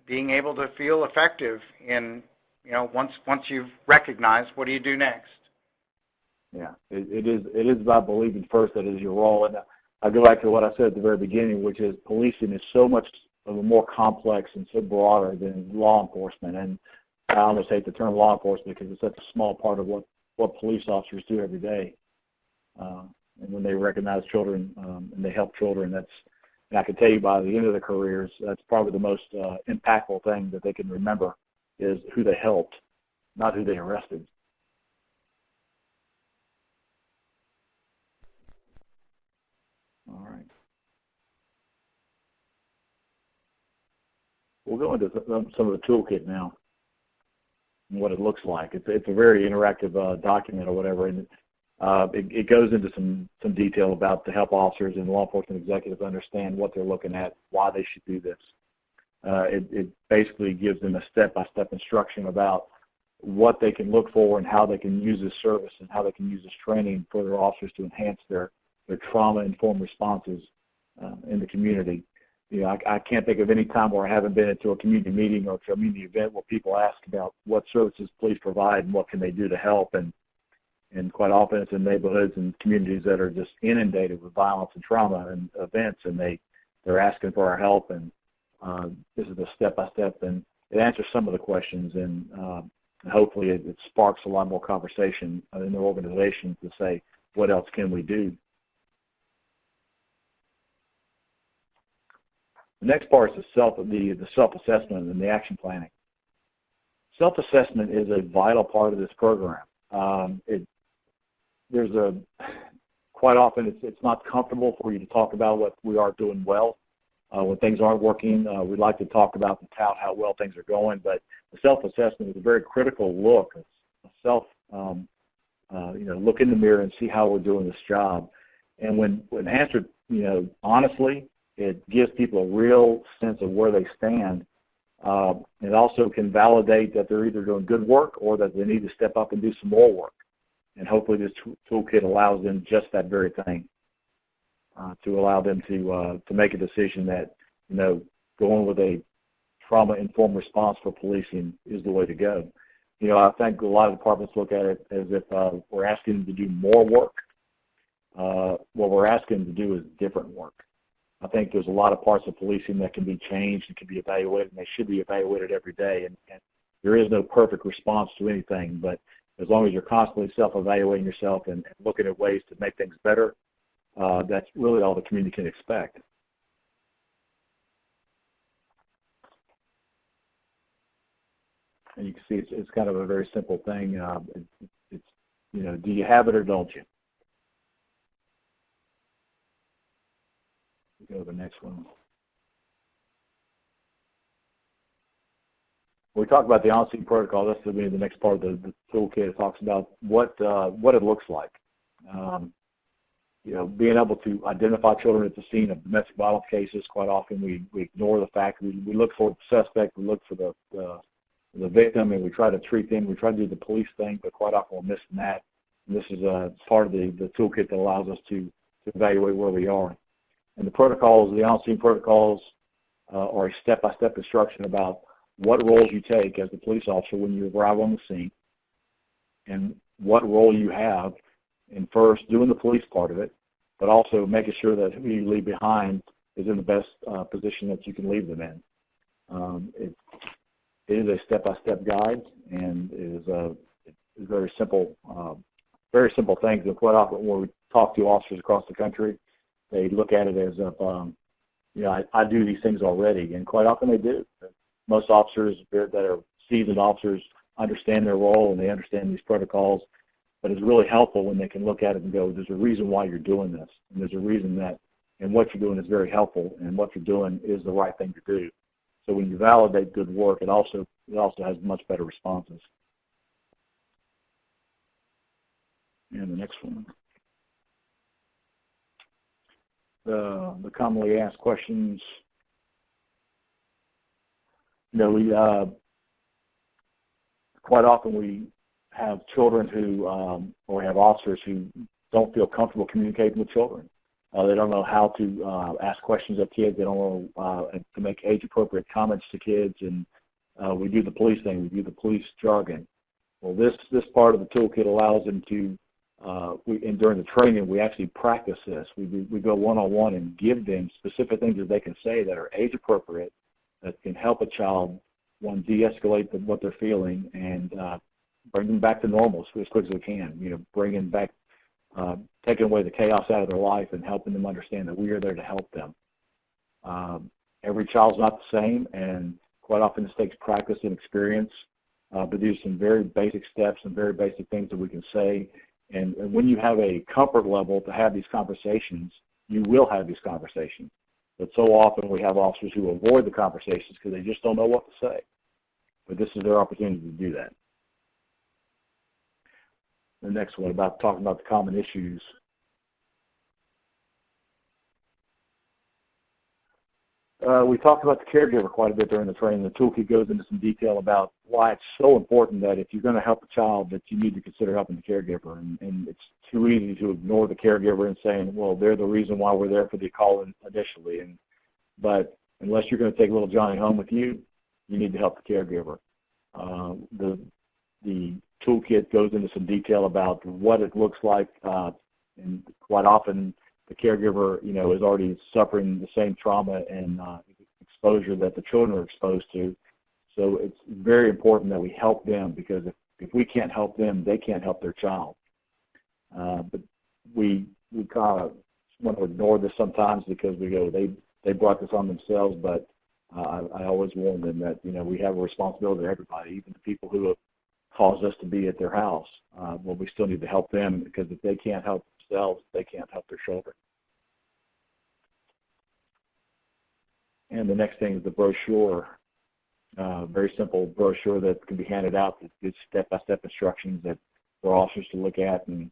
being able to feel effective in, once you've recognized, what do you do next?
Yeah, it is about believing first that it is your role. And I go back to what I said at the very beginning, which is policing is so much of a more complex and so broader than law enforcement. And I almost hate the term law enforcement because it's such a small part of what police officers do every day. And when they recognize children and they help children, and I can tell you by the end of their careers, that's probably the most impactful thing that they can remember is who they helped, not who they arrested. All right. We'll go into some of the toolkit now and what it looks like. It's a very interactive document or whatever, and it goes into some detail about the help officers and law enforcement executives understand what they're looking at, why they should do this. It basically gives them a step-by-step instruction about what they can look for and how they can use this service and how they can use this training for their officers to enhance their trauma-informed responses in the community. I can't think of any time where I haven't been into a community meeting or a community event where people ask about what services police provide and what can they do to help. And quite often it's in neighborhoods and communities that are just inundated with violence and trauma and events, and they're asking for our help. And this is a step-by-step, and it answers some of the questions, and hopefully it sparks a lot more conversation in their organizations to say, what else can we do? The next part is the self-assessment and the action planning. Self-assessment is a vital part of this program. Quite often it's not comfortable for you to talk about what we are doing well. When things aren't working, we'd like to talk about and tout how well things are going, but the self-assessment is a very critical look. It's look in the mirror and see how we're doing this job. And when answered, honestly, it gives people a real sense of where they stand. It also can validate that they're either doing good work or that they need to step up and do some more work. And hopefully this toolkit allows them just that very thing, to allow them to make a decision that, going with a trauma-informed response for policing is the way to go. I think a lot of departments look at it as if we're asking them to do more work. What we're asking them to do is different work. I think there's a lot of parts of policing that can be changed and can be evaluated, and they should be evaluated every day. And there is no perfect response to anything, but as long as you're constantly self-evaluating yourself and looking at ways to make things better, that's really all the community can expect. And you can see it's kind of a very simple thing. Do you have it or don't you? Go to the next one. We talk about the on-scene protocol. That's the next part of the toolkit. It talks about what it looks like. Being able to identify children at the scene of domestic violence cases. Quite often we ignore the fact we look for the suspect, we look for the victim, and we try to treat them. We try to do the police thing, but quite often we're missing that. And this is part of the toolkit that allows us to evaluate where we are. And the protocols, the on-scene protocols, are a step-by-step instruction about what roles you take as the police officer when you arrive on the scene, and what role you have in first doing the police part of it, but also making sure that who you leave behind is in the best position that you can leave them in. It is a step-by-step guide, and it is very simple things. And quite often when we talk to officers across the country, they look at it as if, I do these things already, and quite often they do. Most officers that are seasoned officers understand their role and they understand these protocols, but it's really helpful when they can look at it and go, there's a reason why you're doing this, and there's a reason that, and what you're doing is very helpful, and what you're doing is the right thing to do. So when you validate good work, it also has much better responses. And the next one. The commonly asked questions. We quite often we have children who, or we have officers who don't feel comfortable communicating with children. They don't know how to ask questions of kids. They don't know to make age-appropriate comments to kids, and we do the police thing. We do the police jargon. Well, this part of the toolkit allows them to, and during the training, we actually practice this. We go one-on-one and give them specific things that they can say that are age-appropriate, that can help a child, one, de-escalate what they're feeling, and bring them back to normal as quick as we can. Bringing back, taking away the chaos out of their life and helping them understand that we are there to help them. Every child's not the same, and quite often this takes practice and experience, but there's some very basic steps and very basic things that we can say. And when you have a comfort level to have these conversations, you will have these conversations. But so often we have officers who avoid the conversations because they just don't know what to say. But this is their opportunity to do that. The next one, talking about the common issues. We talked about the caregiver quite a bit during the training. The toolkit goes into some detail about why it's so important that if you're going to help a child, that you need to consider helping the caregiver. And it's too easy to ignore the caregiver and saying, well, they're the reason why we're there for the call initially. But unless you're going to take little Johnny home with you, you need to help the caregiver. The toolkit goes into some detail about what it looks like, and quite often the caregiver, is already suffering the same trauma and exposure that the children are exposed to. So it's very important that we help them, because if we can't help them, they can't help their child. But we kind of want to ignore this sometimes because we go, they brought this on themselves, but I always warn them that, we have a responsibility to everybody, even the people who have caused us to be at their house. Well, we still need to help them, because if they can't help themselves, they can't help their children. And the next thing is the brochure. Very simple brochure that can be handed out that gives step-by-step instructions that for officers to look at. And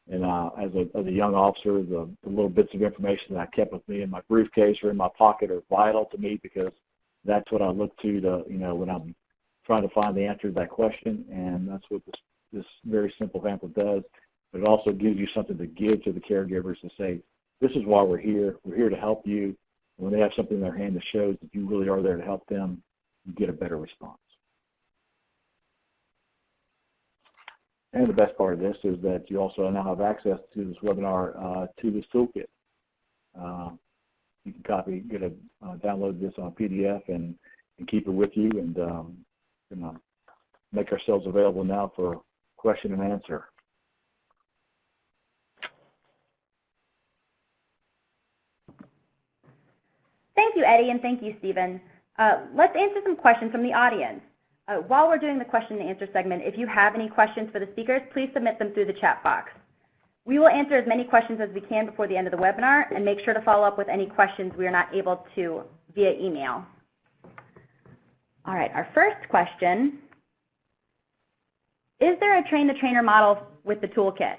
as a young officer, the little bits of information that I kept with me in my briefcase or in my pocket are vital to me, because that's what I look to when I'm trying to find the answer to that question. And that's what this very simple pamphlet does. But it also gives you something to give to the caregivers to say, this is why we're here. We're here to help you. And when they have something in their hand that shows that you really are there to help them, you get a better response. And the best part of this is that you also now have access to this webinar, to this toolkit. You can download this on a PDF and keep it with you, and make ourselves available now for question and answer.
Thank you, Eddie, and thank you, Stephen. Let's answer some questions from the audience. While we're doing the question and answer segment, if you have any questions for the speakers, please submit them through the chat box. We will answer as many questions as we can before the end of the webinar, and make sure to follow up with any questions we are not able to via email. All right, our first question. Is there a train-the-trainer model with the toolkit?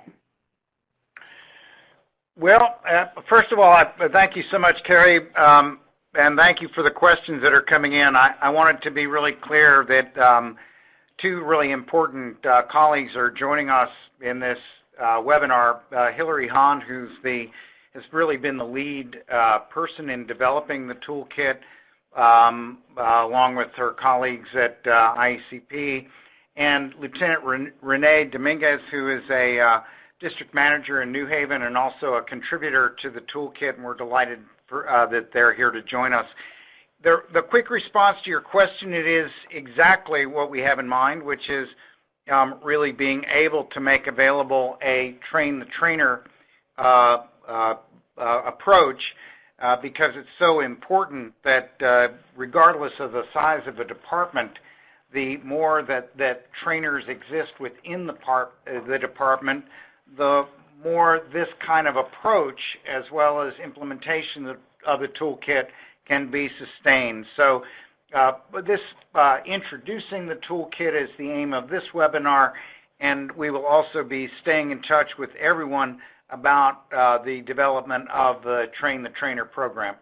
Well, first of all, thank you so much, Carrie, and thank you for the questions that are coming in. I wanted to be really clear that two really important colleagues are joining us in this webinar. Hillary Hahn, has really been the lead person in developing the toolkit, along with her colleagues at IACP, and Lieutenant Renee Dominguez, who is a district manager in New Haven and also a contributor to the toolkit, and we're delighted that they're here to join us. The quick response to your question, it is exactly what we have in mind, which is really being able to make available a train-the-trainer approach because it's so important that regardless of the size of a department, the more that trainers exist within the department, the more this kind of approach as well as implementation of the toolkit can be sustained. So this introducing the toolkit is the aim of this webinar, and we will also be staying in touch with everyone about the development of the Train the Trainer program.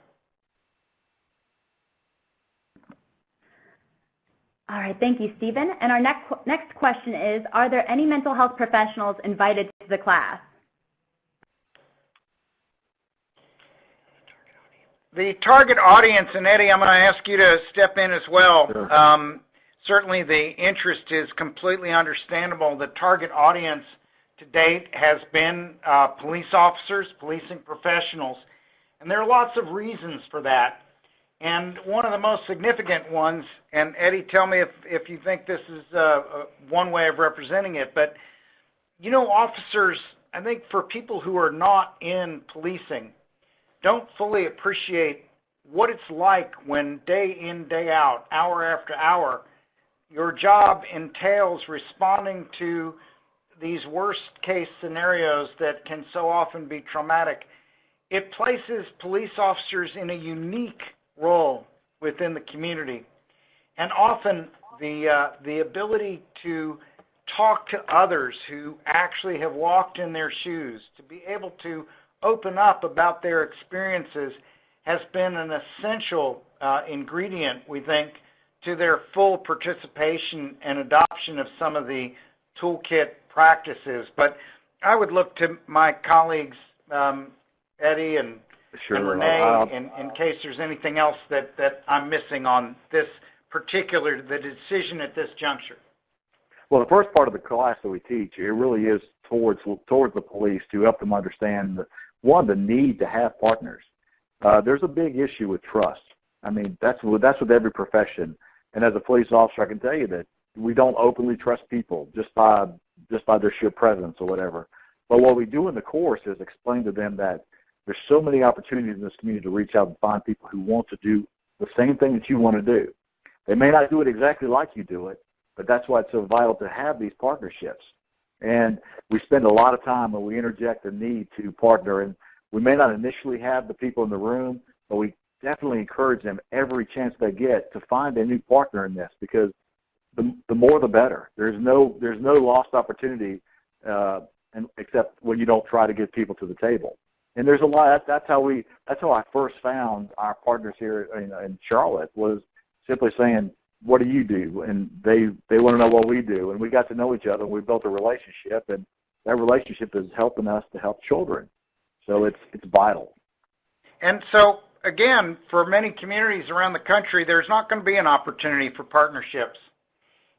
All right, thank you, Stephen. And our next question is, are there any mental health professionals invited to the class?
The target audience, and Eddie, I'm going to ask you to step in as well. Sure. Certainly the interest is completely understandable. The target audience to date has been police officers, policing professionals, and there are lots of reasons for that. And one of the most significant ones, and Eddie, tell me if you think this is one way of representing it, but you know, officers, I think for people who are not in policing, don't fully appreciate what it's like when day in, day out, hour after hour, your job entails responding to these worst case scenarios that can so often be traumatic. It places police officers in a unique role within the community, and often the ability to talk to others who actually have walked in their shoes, to be able to open up about their experiences has been an essential ingredient, we think, to their full participation and adoption of some of the toolkit practices. But I would look to my colleagues, Eddie and
Sure.
And Renee, in case there's anything else that I'm missing on this particular, the decision at this juncture.
Well, the first part of the class that we teach, it really is towards the police to help them understand, the need to have partners. There's a big issue with trust. I mean, that's with every profession. And as a police officer, I can tell you that we don't openly trust people just by their sheer presence or whatever. But what we do in the course is explain to them that there's so many opportunities in this community to reach out and find people who want to do the same thing that you want to do. They may not do it exactly like you do it, but that's why it's so vital to have these partnerships. And we spend a lot of time when we interject the need to partner, and we may not initially have the people in the room, but we definitely encourage them every chance they get to find a new partner in this, because the more the better. There's no lost opportunity except when you don't try to get people to the table. And there's a lot. That's how I first found our partners here in Charlotte, was simply saying, what do you do? And they want to know what we do. And we got to know each other, and we built a relationship, and that relationship is helping us to help children. So it's vital.
And so, again, for many communities around the country, there's not going to be an opportunity for partnerships.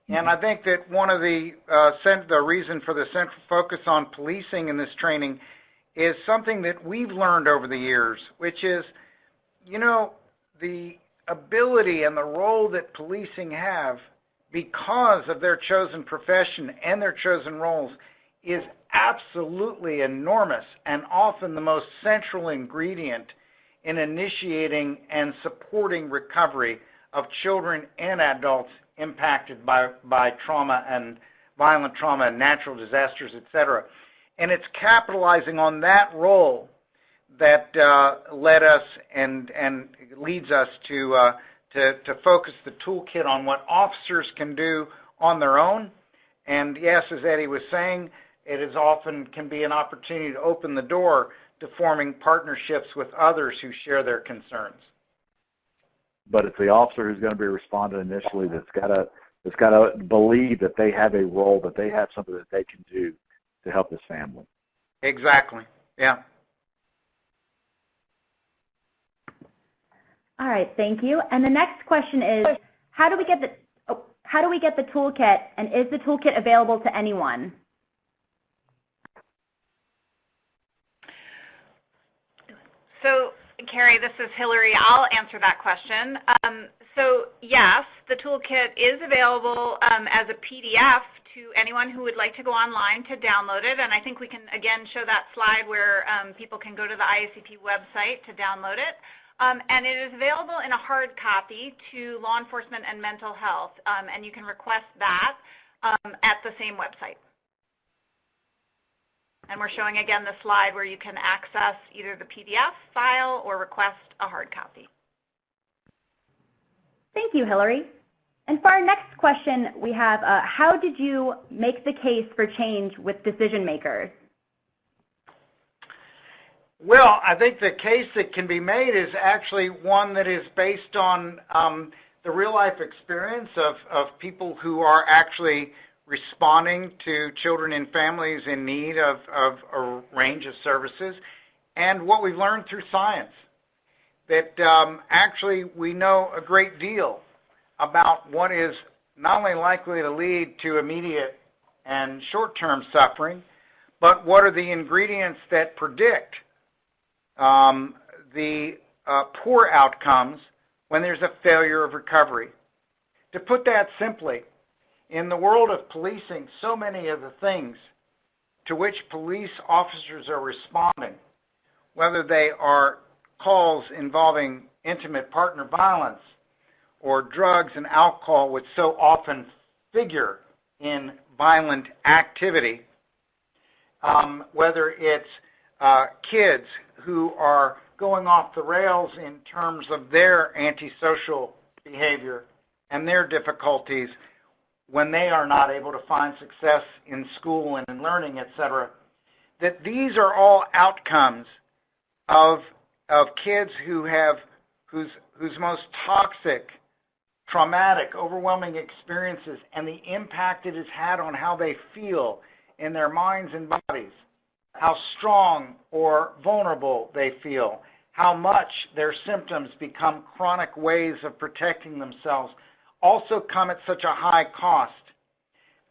And I think that one of the reason for the central focus on policing in this training is something that we've learned over the years, which is, you know, the ability and the role that policing have because of their chosen profession and their chosen roles is absolutely enormous, and often the most central ingredient in initiating and supporting recovery of children and adults impacted by trauma and violent trauma and natural disasters, etc. And it's capitalizing on that role that led us and leads us to focus the toolkit on what officers can do on their own. And yes, as Eddie was saying, it is often can be an opportunity to open the door to forming partnerships with others who share their concerns.
But it's the officer who's going to be responding initially that's got to believe that they have a role, that they have something that they can do to help this family. Exactly.
Yeah.
All right, thank you. And the next question is, how do we get the toolkit, and is the toolkit available to anyone?
So Carrie. This is Hillary. I'll answer that question. So yes, the toolkit is available as a PDF to anyone who would like to go online to download it. And I think we can, again, show that slide where people can go to the IACP website to download it. And it is available in a hard copy to law enforcement and mental health. And you can request that at the same website. And we're showing again the slide where you can access either the PDF file or request a hard copy.
Thank you, Hillary. And for our next question, we have, how did you make the case for change with decision makers?
Well, I think the case that can be made is actually one that is based on the real-life experience of people who are actually responding to children and families in need of a range of services, and what we've learned through science, that actually we know a great deal about what is not only likely to lead to immediate and short-term suffering, but what are the ingredients that predict the poor outcomes when there's a failure of recovery. To put that simply, in the world of policing, so many of the things to which police officers are responding, whether they are calls involving intimate partner violence or drugs and alcohol, which so often figure in violent activity, whether it's kids who are going off the rails in terms of their antisocial behavior and their difficulties when they are not able to find success in school and in learning, etc., that these are all outcomes of kids whose most toxic, traumatic, overwhelming experiences and the impact it has had on how they feel in their minds and bodies, how strong or vulnerable they feel, how much their symptoms become chronic ways of protecting themselves, also come at such a high cost.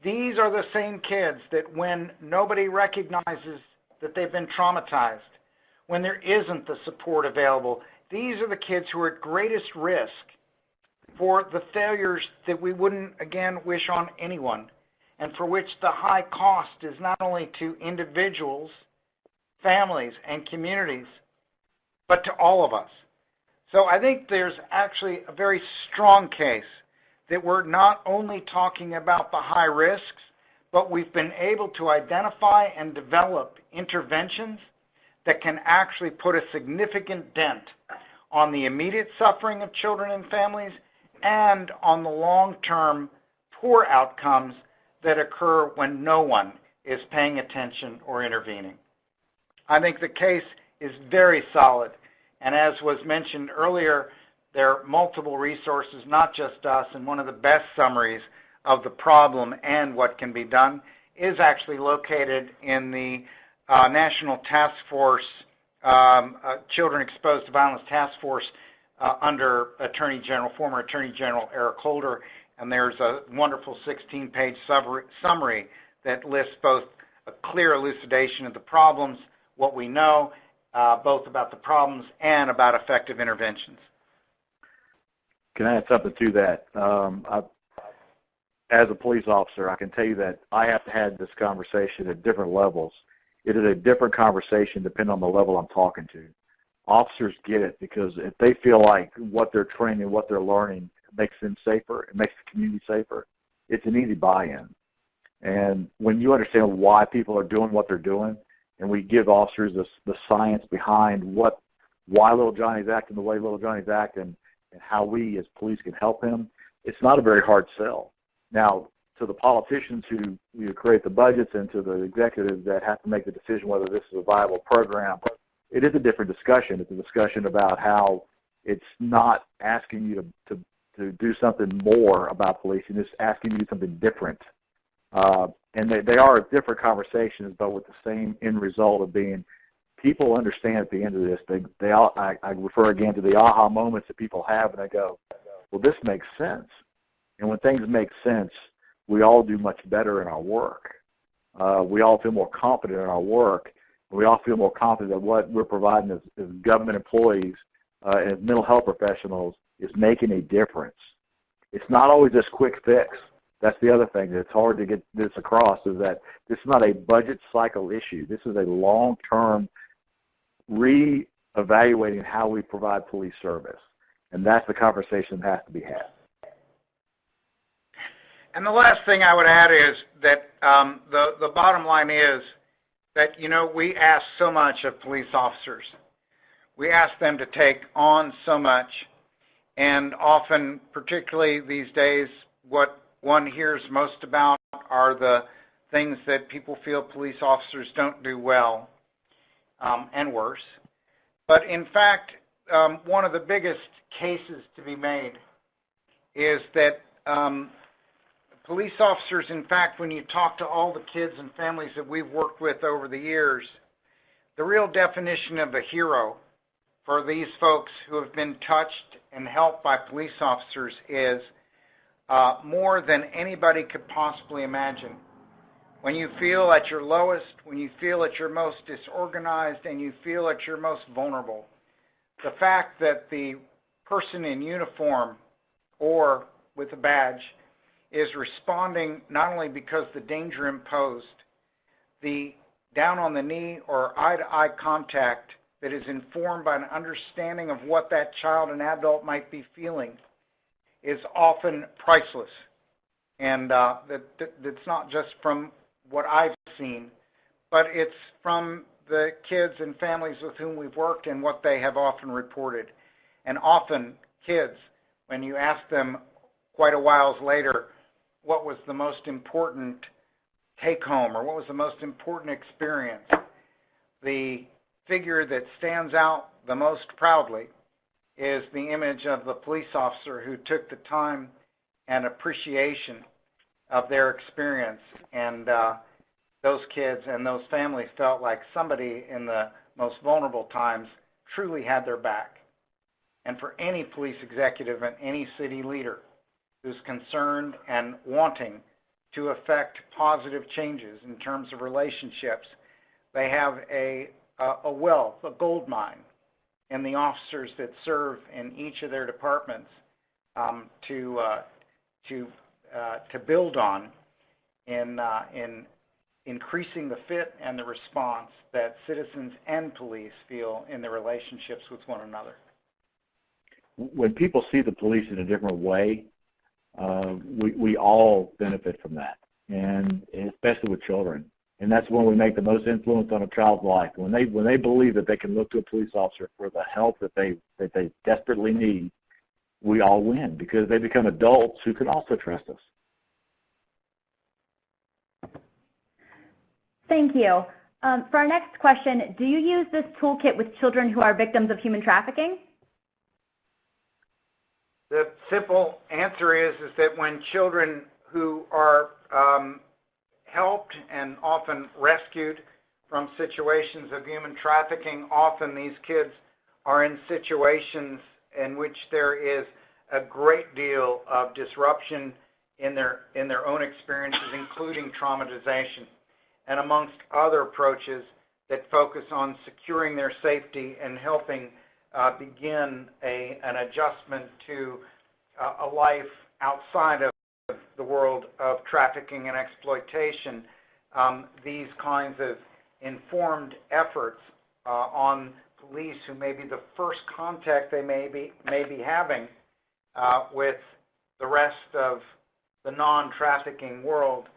These are the same kids that when nobody recognizes that they've been traumatized, when there isn't the support available, these are the kids who are at greatest risk for the failures that we wouldn't, again, wish on anyone, and for which the high cost is not only to individuals, families, and communities, but to all of us. So I think there's actually a very strong case that we're not only talking about the high risks, but we've been able to identify and develop interventions that can actually put a significant dent on the immediate suffering of children and families and on the long-term poor outcomes that occur when no one is paying attention or intervening. I think the case is very solid, and as was mentioned earlier, there are multiple resources, not just us, and one of the best summaries of the problem and what can be done is actually located in the National Task Force, Children Exposed to Violence Task Force under former Attorney General Eric Holder, and there's a wonderful 16-page summary that lists both a clear elucidation of the problems, what we know, both about the problems and about effective interventions.
Can I add something to that? As a police officer, I can tell you that I have had this conversation at different levels. It is a different conversation depending on the level I'm talking to. Officers get it because if they feel like what they're training, what they're learning makes them safer, it makes the community safer, it's an easy buy-in. And when you understand why people are doing what they're doing, and we give officers the science behind why little Johnny's acting the way little Johnny's acting, and how we as police can help him, it's not a very hard sell. Now, to the politicians who create the budgets and to the executives that have to make the decision whether this is a viable program, it is a different discussion. It's a discussion about how it's not asking you to do something more about policing, it's asking you to do something different. And they are different conversations, but with the same end result of being people understand at the end of this. I refer again to the aha moments that people have, and they go, well, this makes sense. And when things make sense, we all do much better in our work. We all feel more confident in our work, We all feel more confident that what we're providing as government employees and as mental health professionals is making a difference. It's not always this quick fix. That's the other thing that's hard to get this across, is that this is not a budget cycle issue. This is a long-term re-evaluating how we provide police service. And that's the conversation that has to be had.
And the last thing I would add is that the bottom line is that, we ask so much of police officers. We ask them to take on so much, and often, particularly these days, what one hears most about are the things that people feel police officers don't do well, and worse. But in fact, one of the biggest cases to be made is that police officers, in fact, when you talk to all the kids and families that we've worked with over the years, the real definition of a hero for these folks who have been touched and helped by police officers is more than anybody could possibly imagine. When you feel at your lowest, when you feel at your most disorganized, and you feel at your most vulnerable, the fact that the person in uniform or with a badge is responding not only because the danger imposed, the down on the knee or eye-to-eye contact that is informed by an understanding of what that child and adult might be feeling is often priceless. And that's not just from what I've seen, but it's from the kids and families with whom we've worked and what they have often reported. And often kids, when you ask them quite a while later what was the most important take-home or what was the most important experience, the figure that stands out the most proudly is the image of the police officer who took the time and appreciation of their experience. And those kids and those families felt like somebody in the most vulnerable times truly had their back. And for any police executive and any city leader who's concerned and wanting to affect positive changes in terms of relationships, they have a wealth, a gold mine in the officers that serve in each of their departments to build on in increasing the fit and the response that citizens and police feel in their relationships with one another.
When people see the police in a different way, we all benefit from that, and especially with children. And that's when we make the most influence on a child's life. When they believe that they can look to a police officer for the help that they desperately need, we all win because they become adults who can also trust us.
Thank you. For our next question, do you use this toolkit with children who are victims of human trafficking?
The simple answer is that when children who are helped and often rescued from situations of human trafficking, often these kids are in situations in which there is a great deal of disruption in their own experiences, including traumatization, and amongst other approaches that focus on securing their safety and helping begin an adjustment to a life outside of the world of trafficking and exploitation. These kinds of informed efforts on police who may be the first contact they may be having with the rest of the non-trafficking world,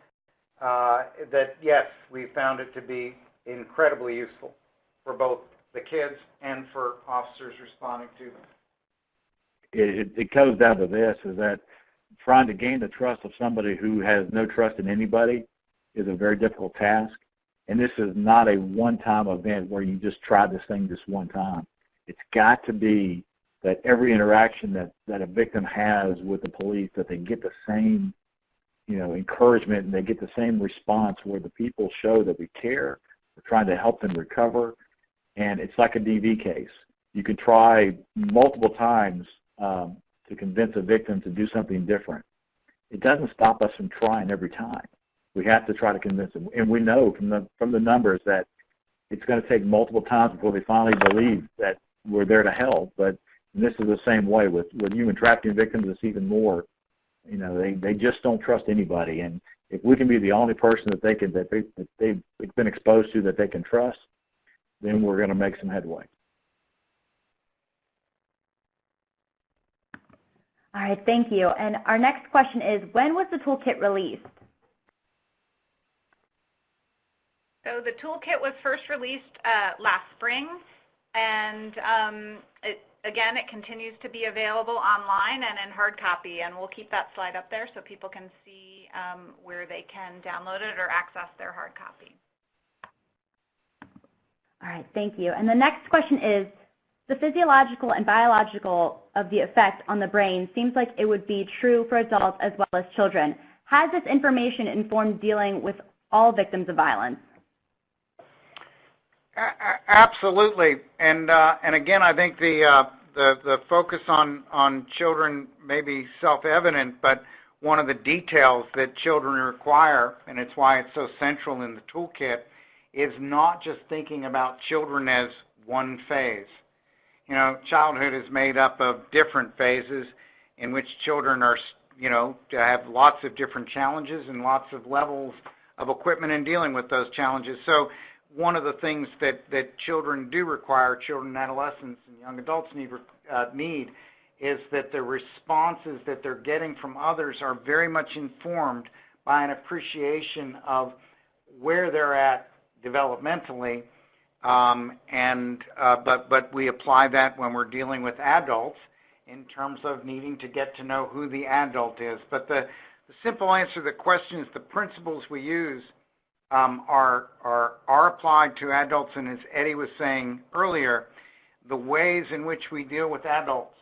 that yes, we found it to be incredibly useful for both the kids and for officers responding to them.
It comes down to this, is that trying to gain the trust of somebody who has no trust in anybody is a very difficult task. And this is not a one-time event where you just try this thing this one time. It's got to be that every interaction that a victim has with the police, that they get the same, encouragement, and they get the same response where the people show that we care. We're trying to help them recover. And it's like a DV case. You can try multiple times to convince a victim to do something different. It doesn't stop us from trying every time. We have to try to convince them. And we know from the numbers that it's going to take multiple times before they finally believe that we're there to help. But this is the same way with human trafficking victims. It's even more. You know, they just don't trust anybody. And if we can be the only person that they've been exposed to that they can trust, then we're going to make some headway.
All right, thank you. And our next question is, when was the toolkit released?
So the toolkit was first released last spring, and again, it continues to be available online and in hard copy, and we'll keep that slide up there so people can see where they can download it or access their hard copy.
All right, thank you. And the next question is, the physiological and biological of the effect on the brain seems like it would be true for adults as well as children. Has this information informed dealing with all victims of violence?
Absolutely, and again, I think the focus on children may be self-evident, but one of the details that children require, and it's why it's so central in the toolkit, is not just thinking about children as one phase. You know, childhood is made up of different phases in which children are, you know, to have lots of different challenges and lots of levels of equipment in dealing with those challenges. So one of the things that children do require, children and adolescents and young adults need is that the responses that they're getting from others are very much informed by an appreciation of where they're at developmentally, but we apply that when we're dealing with adults in terms of needing to get to know who the adult is. But the simple answer to the question is the principles we use are applied to adults, and as Eddie was saying earlier, the ways in which we deal with adults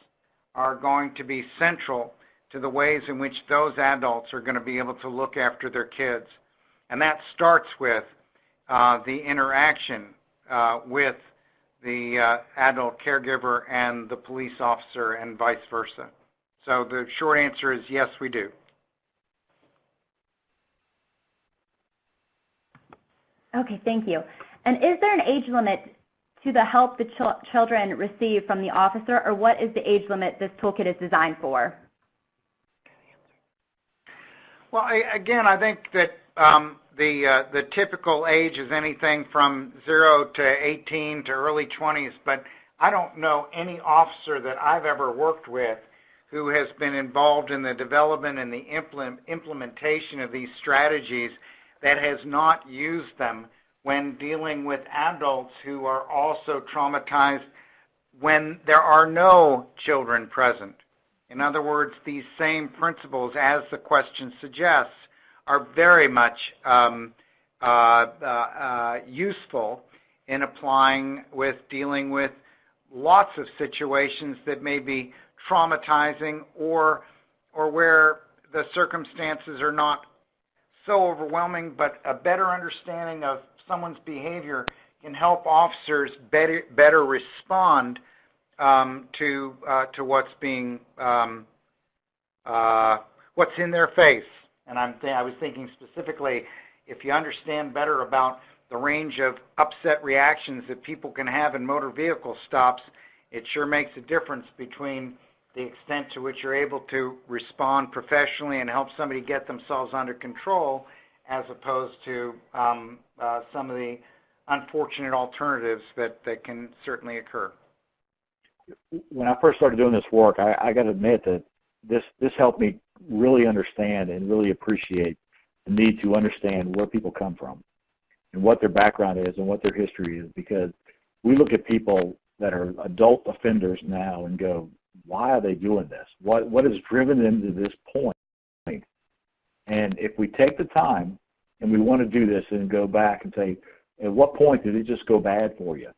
are going to be central to the ways in which those adults are going to be able to look after their kids. And that starts with the interaction with the adult caregiver and the police officer and vice versa. So the short answer is yes, we do.
Okay, thank you. And is there an age limit to the help the children receive from the officer, or what is the age limit this toolkit is designed for?
Well, again, I think that the typical age is anything from 0 to 18 to early 20s, but I don't know any officer that I've ever worked with who has been involved in the development and the implementation of these strategies that has not used them when dealing with adults who are also traumatized when there are no children present. In other words, these same principles, as the question suggests, are very much useful in applying with dealing with lots of situations that may be traumatizing or where the circumstances are not so overwhelming, but a better understanding of someone's behavior can help officers better respond to what's being what's in their face. And I was thinking specifically, if you understand better about the range of upset reactions that people can have in motor vehicle stops, it sure makes a difference between the extent to which you're able to respond professionally and help somebody get themselves under control, as opposed to some of the unfortunate alternatives that can certainly occur.
When I first started doing this work, I got to admit that this helped me really understand and really appreciate the need to understand where people come from and what their background is and what their history is, because we look at people that are adult offenders now and go, why are they doing this? What has driven them to this point? And if we take the time and we want to do this and go back and say, at what point did it just go bad for you?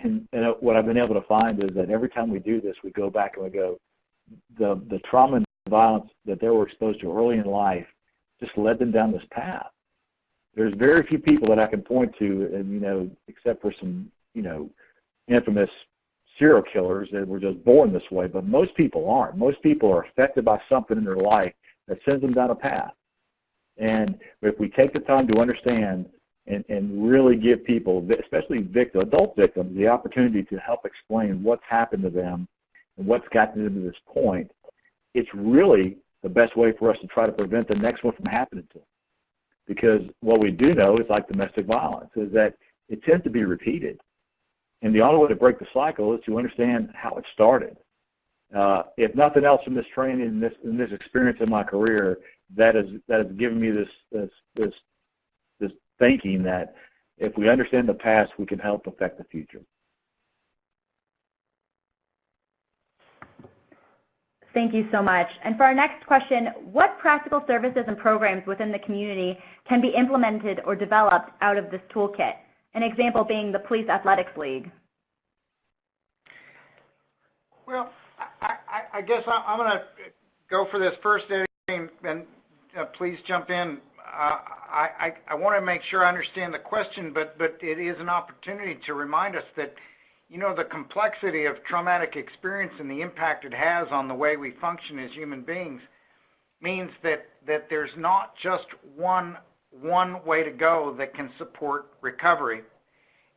And what I've been able to find is that every time we do this, we go back and we go, the trauma and violence that they were exposed to early in life just led them down this path. There's very few people that I can point to, and except for some, infamous serial killers that were just born this way, but most people aren't. Most people are affected by something in their life that sends them down a path. And if we take the time to understand and really give people, especially adult victims, the opportunity to help explain what's happened to them and what's gotten them to this point, it's really the best way for us to try to prevent the next one from happening to them. Because what we do know is, like domestic violence, is that it tends to be repeated. And the only way to break the cycle is to understand how it started. If nothing else from this training and this experience in my career, that has given me this thinking that if we understand the past, we can help affect the future.
Thank you so much. And for our next question, what practical services and programs within the community can be implemented or developed out of this toolkit? An example being the Police Athletics League.
Well, I guess I'm going to go for this first, Eddie, and please jump in. I want to make sure I understand the question, but it is an opportunity to remind us that, you know, the complexity of traumatic experience and the impact it has on the way we function as human beings means that there's not just one way to go that can support recovery.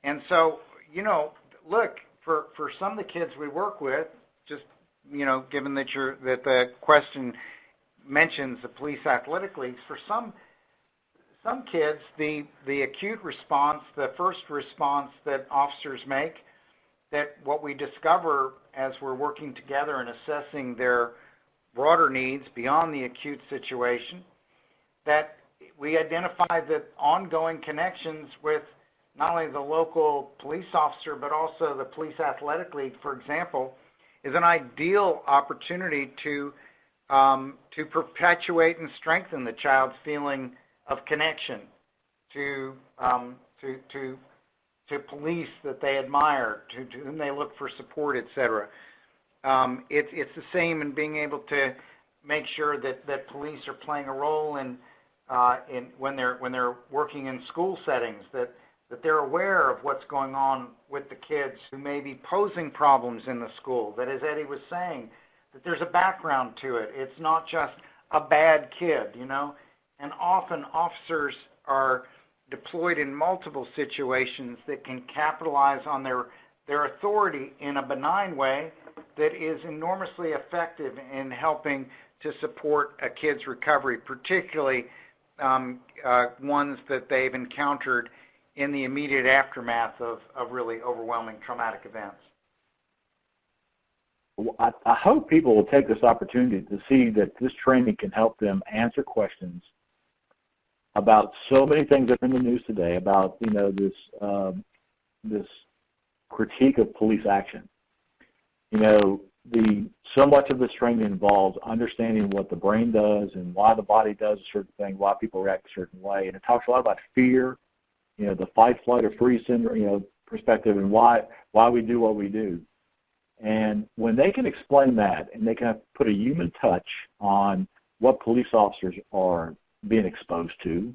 And so, you know, look, for some of the kids we work with, just, you know, given that the question mentions the police athletic leagues, for some kids, the acute response, the first response that officers make, that what we discover as we're working together and assessing their broader needs beyond the acute situation, that we identify that ongoing connections with not only the local police officer but also the police athletic league, for example, is an ideal opportunity to perpetuate and strengthen the child's feeling of connection to police that they admire, to whom they look for support, etc. It's the same in being able to make sure that police are playing a role in when they're working in school settings, that they're aware of what's going on with the kids who may be posing problems in the school, that, as Eddie was saying, that there's a background to it. It's not just a bad kid, you know. And often officers are deployed in multiple situations that can capitalize on their authority in a benign way that is enormously effective in helping to support a kid's recovery, particularly ones that they've encountered in the immediate aftermath of really overwhelming traumatic events.
I hope people will take this opportunity to see that this training can help them answer questions about so many things that are in the news today about, you know, this critique of police action. You know, so much of this training involves understanding what the brain does and why the body does a certain thing, why people react a certain way, and it talks a lot about fear, you know, the fight, flight, or freeze syndrome, you know, perspective, and why we do what we do. And when they can explain that and they can put a human touch on what police officers are being exposed to,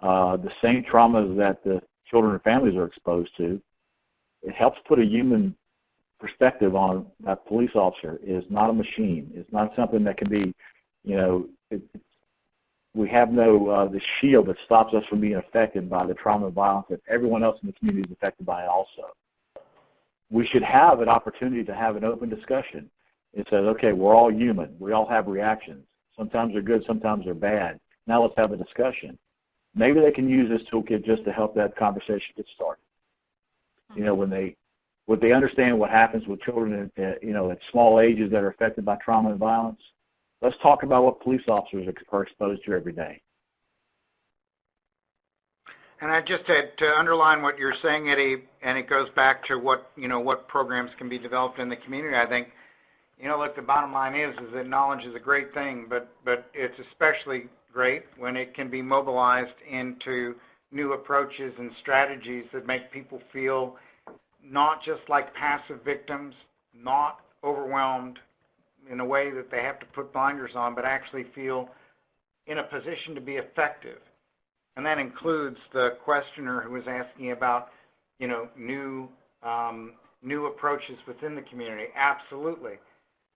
the same traumas that the children and families are exposed to, it helps put a human perspective on that police officer is not a machine. It's not something that can be, you know, we have no the shield that stops us from being affected by the trauma and violence that everyone else in the community is affected by also. We should have an opportunity to have an open discussion. It says, okay, we're all human. We all have reactions. Sometimes they're good, sometimes they're bad. Now let's have a discussion. Maybe they can use this toolkit just to help that conversation get started. You know, when they understand what happens with children at, you know, at small ages that are affected by trauma and violence, let's talk about what police officers are exposed to every day.
And I just had to underline what you're saying, Eddie, and it goes back to what, you know, what programs can be developed in the community. I think, you know, look, the bottom line is that knowledge is a great thing, but it's especially great when it can be mobilized into new approaches and strategies that make people feel not just like passive victims, not overwhelmed in a way that they have to put blinders on, but actually feel in a position to be effective. And that includes the questioner who was asking about, you know, new approaches within the community. Absolutely.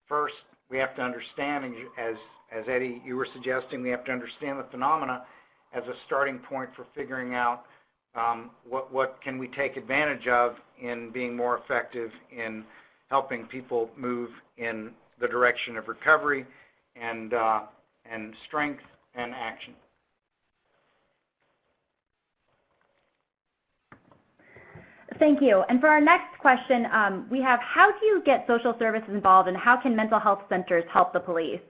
First, we have to understand, as Eddie, you were suggesting, we have to understand the phenomena as a starting point for figuring out what can we take advantage of in being more effective in helping people move in the direction of recovery and strength and action.
Thank you. And for our next question, we have, how do you get social services involved, and how can mental health centers help the police?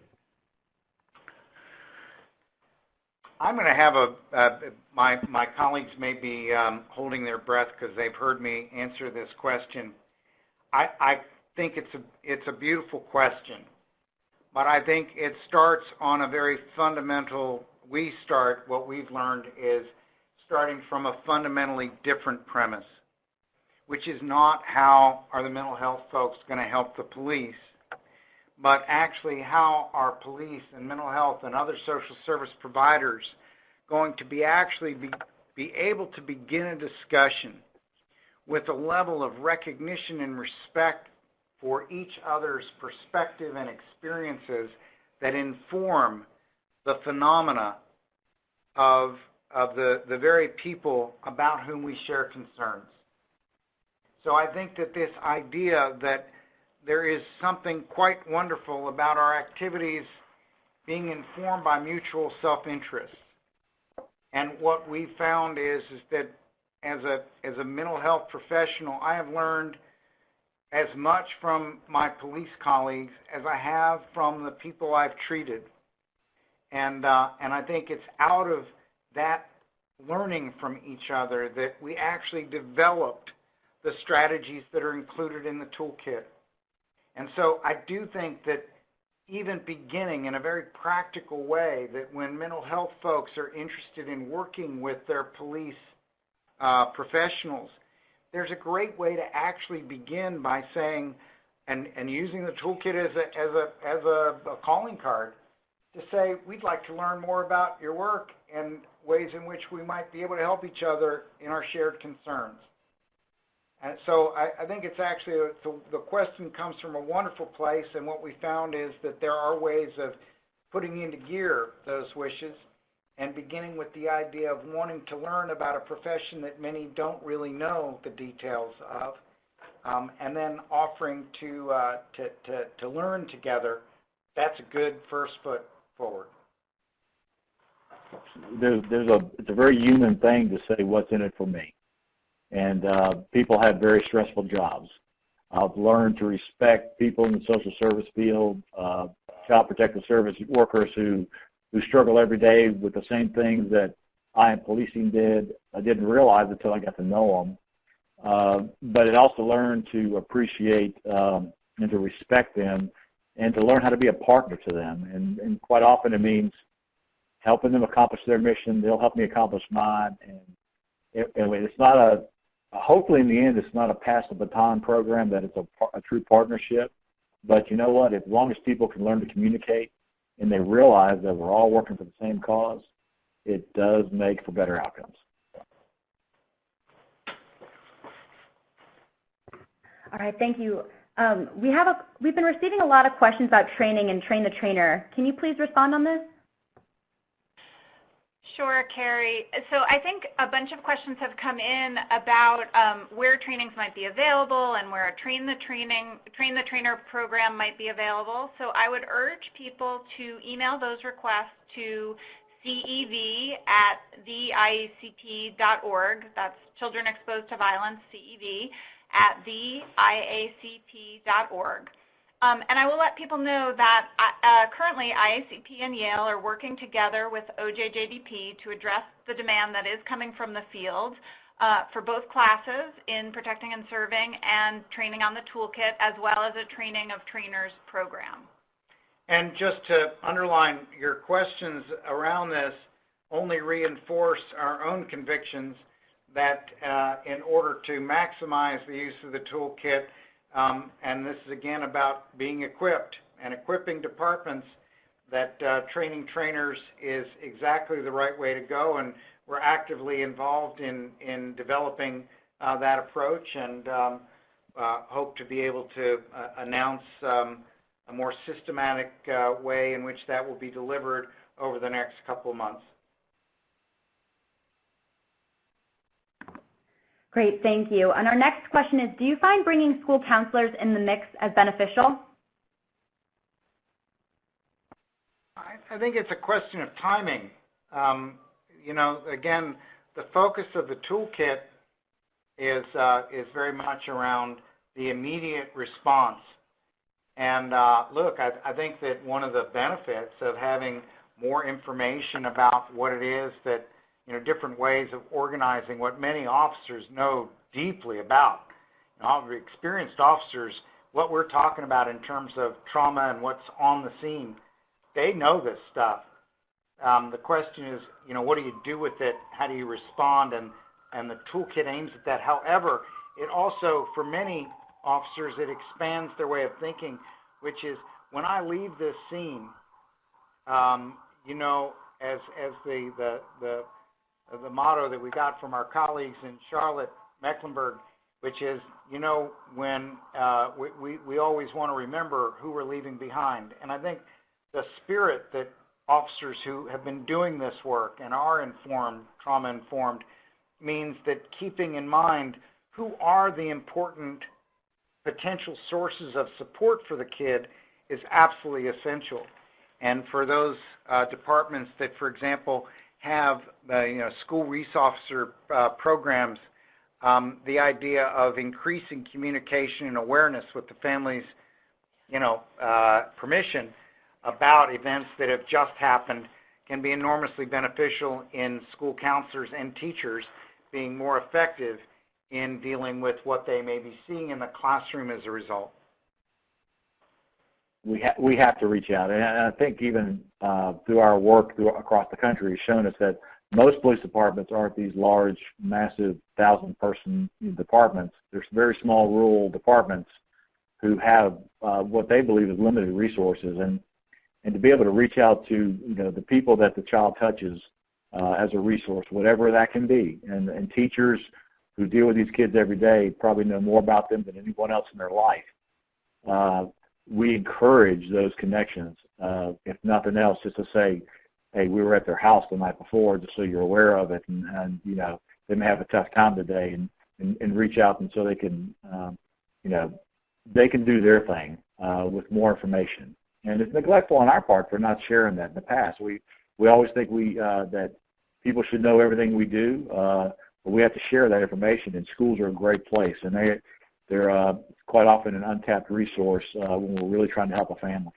I'm going to have my colleagues may be holding their breath because they've heard me answer this question. I think it's a beautiful question, but I think it starts on a very fundamental. What we've learned is starting from a fundamentally different premise, which is not how are the mental health folks going to help the police, but actually how are police and mental health and other social service providers going to be able to begin a discussion with a level of recognition and respect for each other's perspective and experiences that inform the phenomena of the very people about whom we share concerns. So I think that this idea that there is something quite wonderful about our activities being informed by mutual self-interest. And what we found is that as a mental health professional, I have learned as much from my police colleagues as I have from the people I've treated. And I think it's out of that learning from each other that we actually developed the strategies that are included in the toolkit. And so I do think that even beginning in a very practical way, that when mental health folks are interested in working with their police professionals, there's a great way to actually begin by saying, and using the toolkit as a calling card, to say, we'd like to learn more about your work and ways in which we might be able to help each other in our shared concerns. And so I think it's actually, the question comes from a wonderful place, and what we found is that there are ways of putting into gear those wishes and beginning with the idea of wanting to learn about a profession that many don't really know the details of, and then offering to learn together. That's a good first foot forward.
It's a very human thing to say, what's in it for me? And people have very stressful jobs. I've learned to respect people in the social service field, child protective service workers who struggle every day with the same things that I in policing did. I didn't realize until I got to know them. But it also learned to appreciate and to respect them and to learn how to be a partner to them. And quite often it means helping them accomplish their mission. They'll help me accomplish mine. And it's not hopefully in the end, it's not a pass the baton program, that it's a true partnership. But you know what? As long as people can learn to communicate and they realize that we're all working for the same cause, it does make for better outcomes.
All right, thank you. We've been receiving a lot of questions about training and train the trainer. Can you please respond on this?
Sure, Carrie. So I think a bunch of questions have come in about where trainings might be available and where a train the trainer program might be available. So I would urge people to email those requests to cev@theiacp.org. That's Children Exposed to Violence, cev@theiacp.org. And I will let people know that currently IACP and Yale are working together with OJJDP to address the demand that is coming from the field for both classes in protecting and serving and training on the toolkit, as well as a training of trainers program.
And just to underline, your questions around this only reinforce our own convictions that in order to maximize the use of the toolkit, and this is again about being equipped and equipping departments, that training trainers is exactly the right way to go, and we're actively involved in developing that approach, and hope to be able to announce a more systematic way in which that will be delivered over the next couple of months.
Great, thank you. And our next question is, do you find bringing school counselors in the mix as beneficial?
I think it's a question of timing. Again, the focus of the toolkit is very much around the immediate response. And look, I think that one of the benefits of having more information about what it is that, different ways of organizing what many officers know deeply about. Experienced officers, what we're talking about in terms of trauma and what's on the scene, they know this stuff. The question is, what do you do with it? How do you respond? And the toolkit aims at that. However, it also, for many officers, it expands their way of thinking, which is when I leave this scene, as the motto that we got from our colleagues in Charlotte, Mecklenburg, which is, when we always want to remember who we're leaving behind. And I think the spirit that officers who have been doing this work and are informed, trauma-informed, means that keeping in mind who are the important potential sources of support for the kid is absolutely essential. And for those departments that, for example, have school resource officer programs, the idea of increasing communication and awareness with the family's, permission about events that have just happened can be enormously beneficial in school counselors and teachers being more effective in dealing with what they may be seeing in the classroom as a result.
We have to reach out, and I think even through our work across the country has shown us that most police departments aren't these large, massive 1,000-person departments. There's very small rural departments who have what they believe is limited resources, and to be able to reach out to the people that the child touches as a resource, whatever that can be, and teachers who deal with these kids every day probably know more about them than anyone else in their life. We encourage those connections, if nothing else, just to say, hey, we were at their house the night before, just so you're aware of it, and they may have a tough time today, and reach out, and so they can, they can do their thing with more information. And it's neglectful on our part for not sharing that in the past. We always think that people should know everything we do, but we have to share that information, and schools are a great place, and they're quite often an untapped resource when we're really trying to help a family.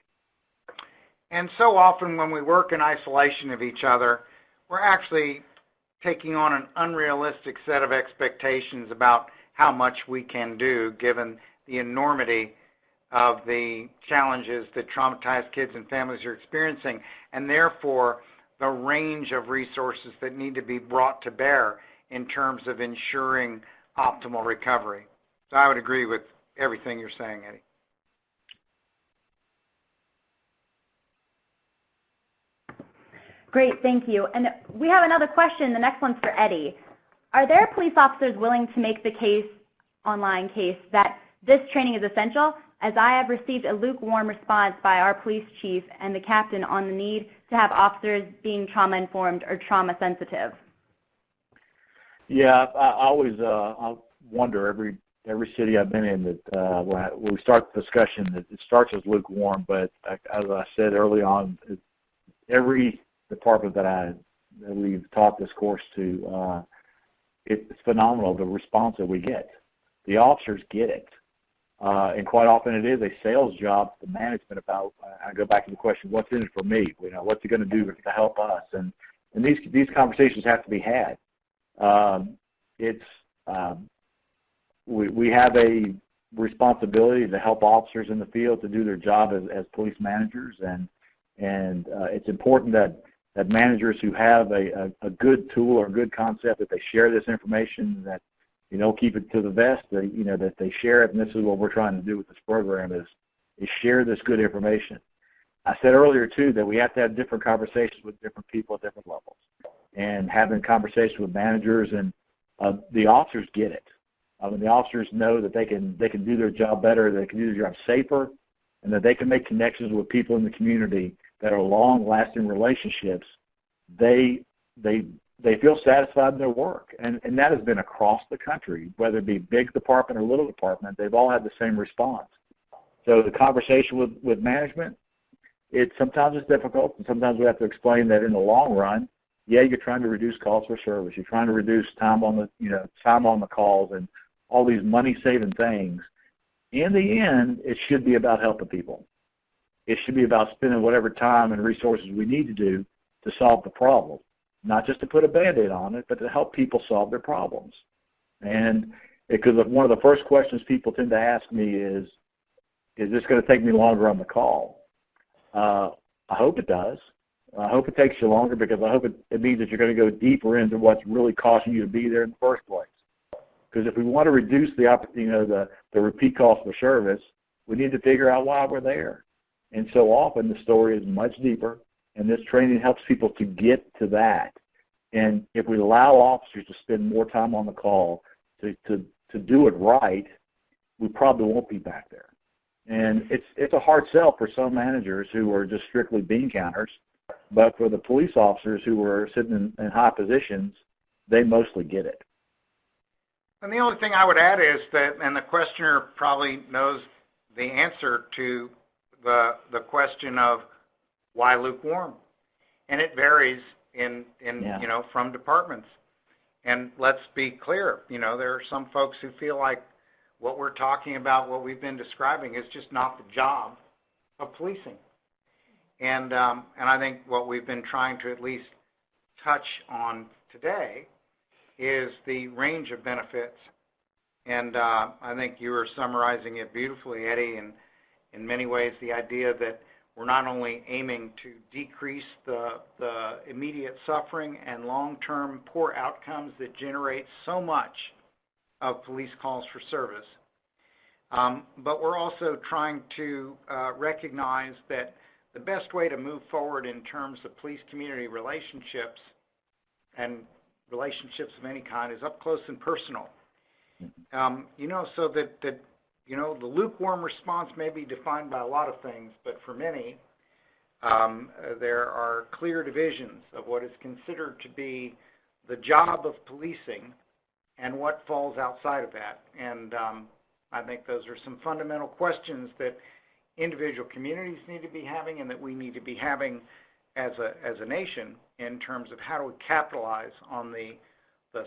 And so often when we work in isolation of each other, we're actually taking on an unrealistic set of expectations about how much we can do given the enormity of the challenges that traumatized kids and families are experiencing, and therefore the range of resources that need to be brought to bear in terms of ensuring optimal recovery. So I would agree with everything you're saying, Eddie.
Great, thank you. And we have another question. The next one's for Eddie. Are there police officers willing to make the online case, that this training is essential, as I have received a lukewarm response by our police chief and the captain on the need to have officers being trauma-informed or trauma-sensitive?
Yeah, I always wonder every city I've been in that when we start the discussion, that it starts as lukewarm, but as I said early on, every department that we've taught this course to, it's phenomenal, the response that we get. The officers get it. And quite often it is a sales job to management about, I go back to the question, what's in it for me? What's it going to do to help us? And these conversations have to be had. We have a responsibility to help officers in the field to do their job as police managers, and it's important that managers who have a good tool or a good concept, that they share this information, that keep it to the vest, that they share it. And this is what we're trying to do with this program is share this good information. I said earlier too that we have to have different conversations with different people at different levels, and having conversations with managers, and the officers get it. The officers know that they can do their job better, they can do their job safer, and that they can make connections with people in the community that are long-lasting relationships. They they feel satisfied in their work. And that has been across the country, whether it be big department or little department, they've all had the same response. So the conversation with management, sometimes it's difficult, and sometimes we have to explain that in the long run, yeah, you're trying to reduce calls for service, you're trying to reduce time on the calls and all these money-saving things. In the end, it should be about helping people. It should be about spending whatever time and resources we need to do to solve the problem, not just to put a Band-Aid on it, but to help people solve their problems. And because one of the first questions people tend to ask me is this going to take me longer on the call? I hope it does. I hope it takes you longer because I hope it means that you're going to go deeper into what's really causing you to be there in the first place. Because if we want to reduce the repeat cost for service, we need to figure out why we're there. And so often the story is much deeper, and this training helps people to get to that. And if we allow officers to spend more time on the call to do it right, we probably won't be back there. And it's a hard sell for some managers who are just strictly bean counters, but for the police officers who are sitting in high positions, they mostly get it.
And the only thing I would add is that, and the questioner probably knows the answer to the question of why lukewarm, and it varies from departments. And let's be clear, there are some folks who feel like what we're talking about, what we've been describing, is just not the job of policing. And I think what we've been trying to at least touch on today is the range of benefits. And I think you were summarizing it beautifully, Eddie, and in many ways the idea that we're not only aiming to decrease the immediate suffering and long-term poor outcomes that generate so much of police calls for service, but we're also trying to recognize that the best way to move forward in terms of police-community relationships and relationships of any kind is up close and personal. So that the lukewarm response may be defined by a lot of things, but for many, there are clear divisions of what is considered to be the job of policing and what falls outside of that. And I think those are some fundamental questions that individual communities need to be having and that we need to be having as a nation in terms of how do we capitalize on the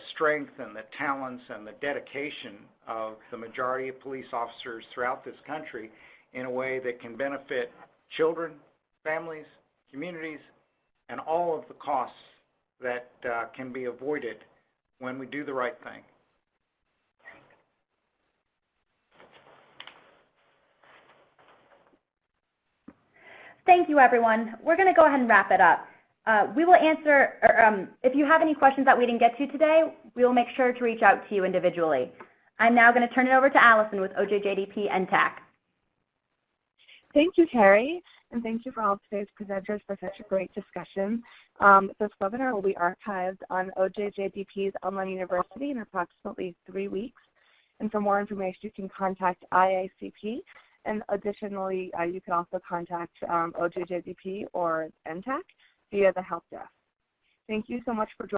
strength and the talents and the dedication of the majority of police officers throughout this country in a way that can benefit children, families, communities, and all of the costs that can be avoided when we do the right thing.
Thank you, everyone. We're going to go ahead and wrap it up. We will answer, if you have any questions that we didn't get to today, we will make sure to reach out to you individually. I'm now going to turn it over to Allison with OJJDP NTTAC.
Thank you, Carrie, and thank you for all of today's presenters for such a great discussion. This webinar will be archived on OJJDP's online university in approximately 3 weeks. And for more information, you can contact IACP. And additionally, you can also contact OJJDP or NTTAC via the Help Desk. Thank you so much for joining.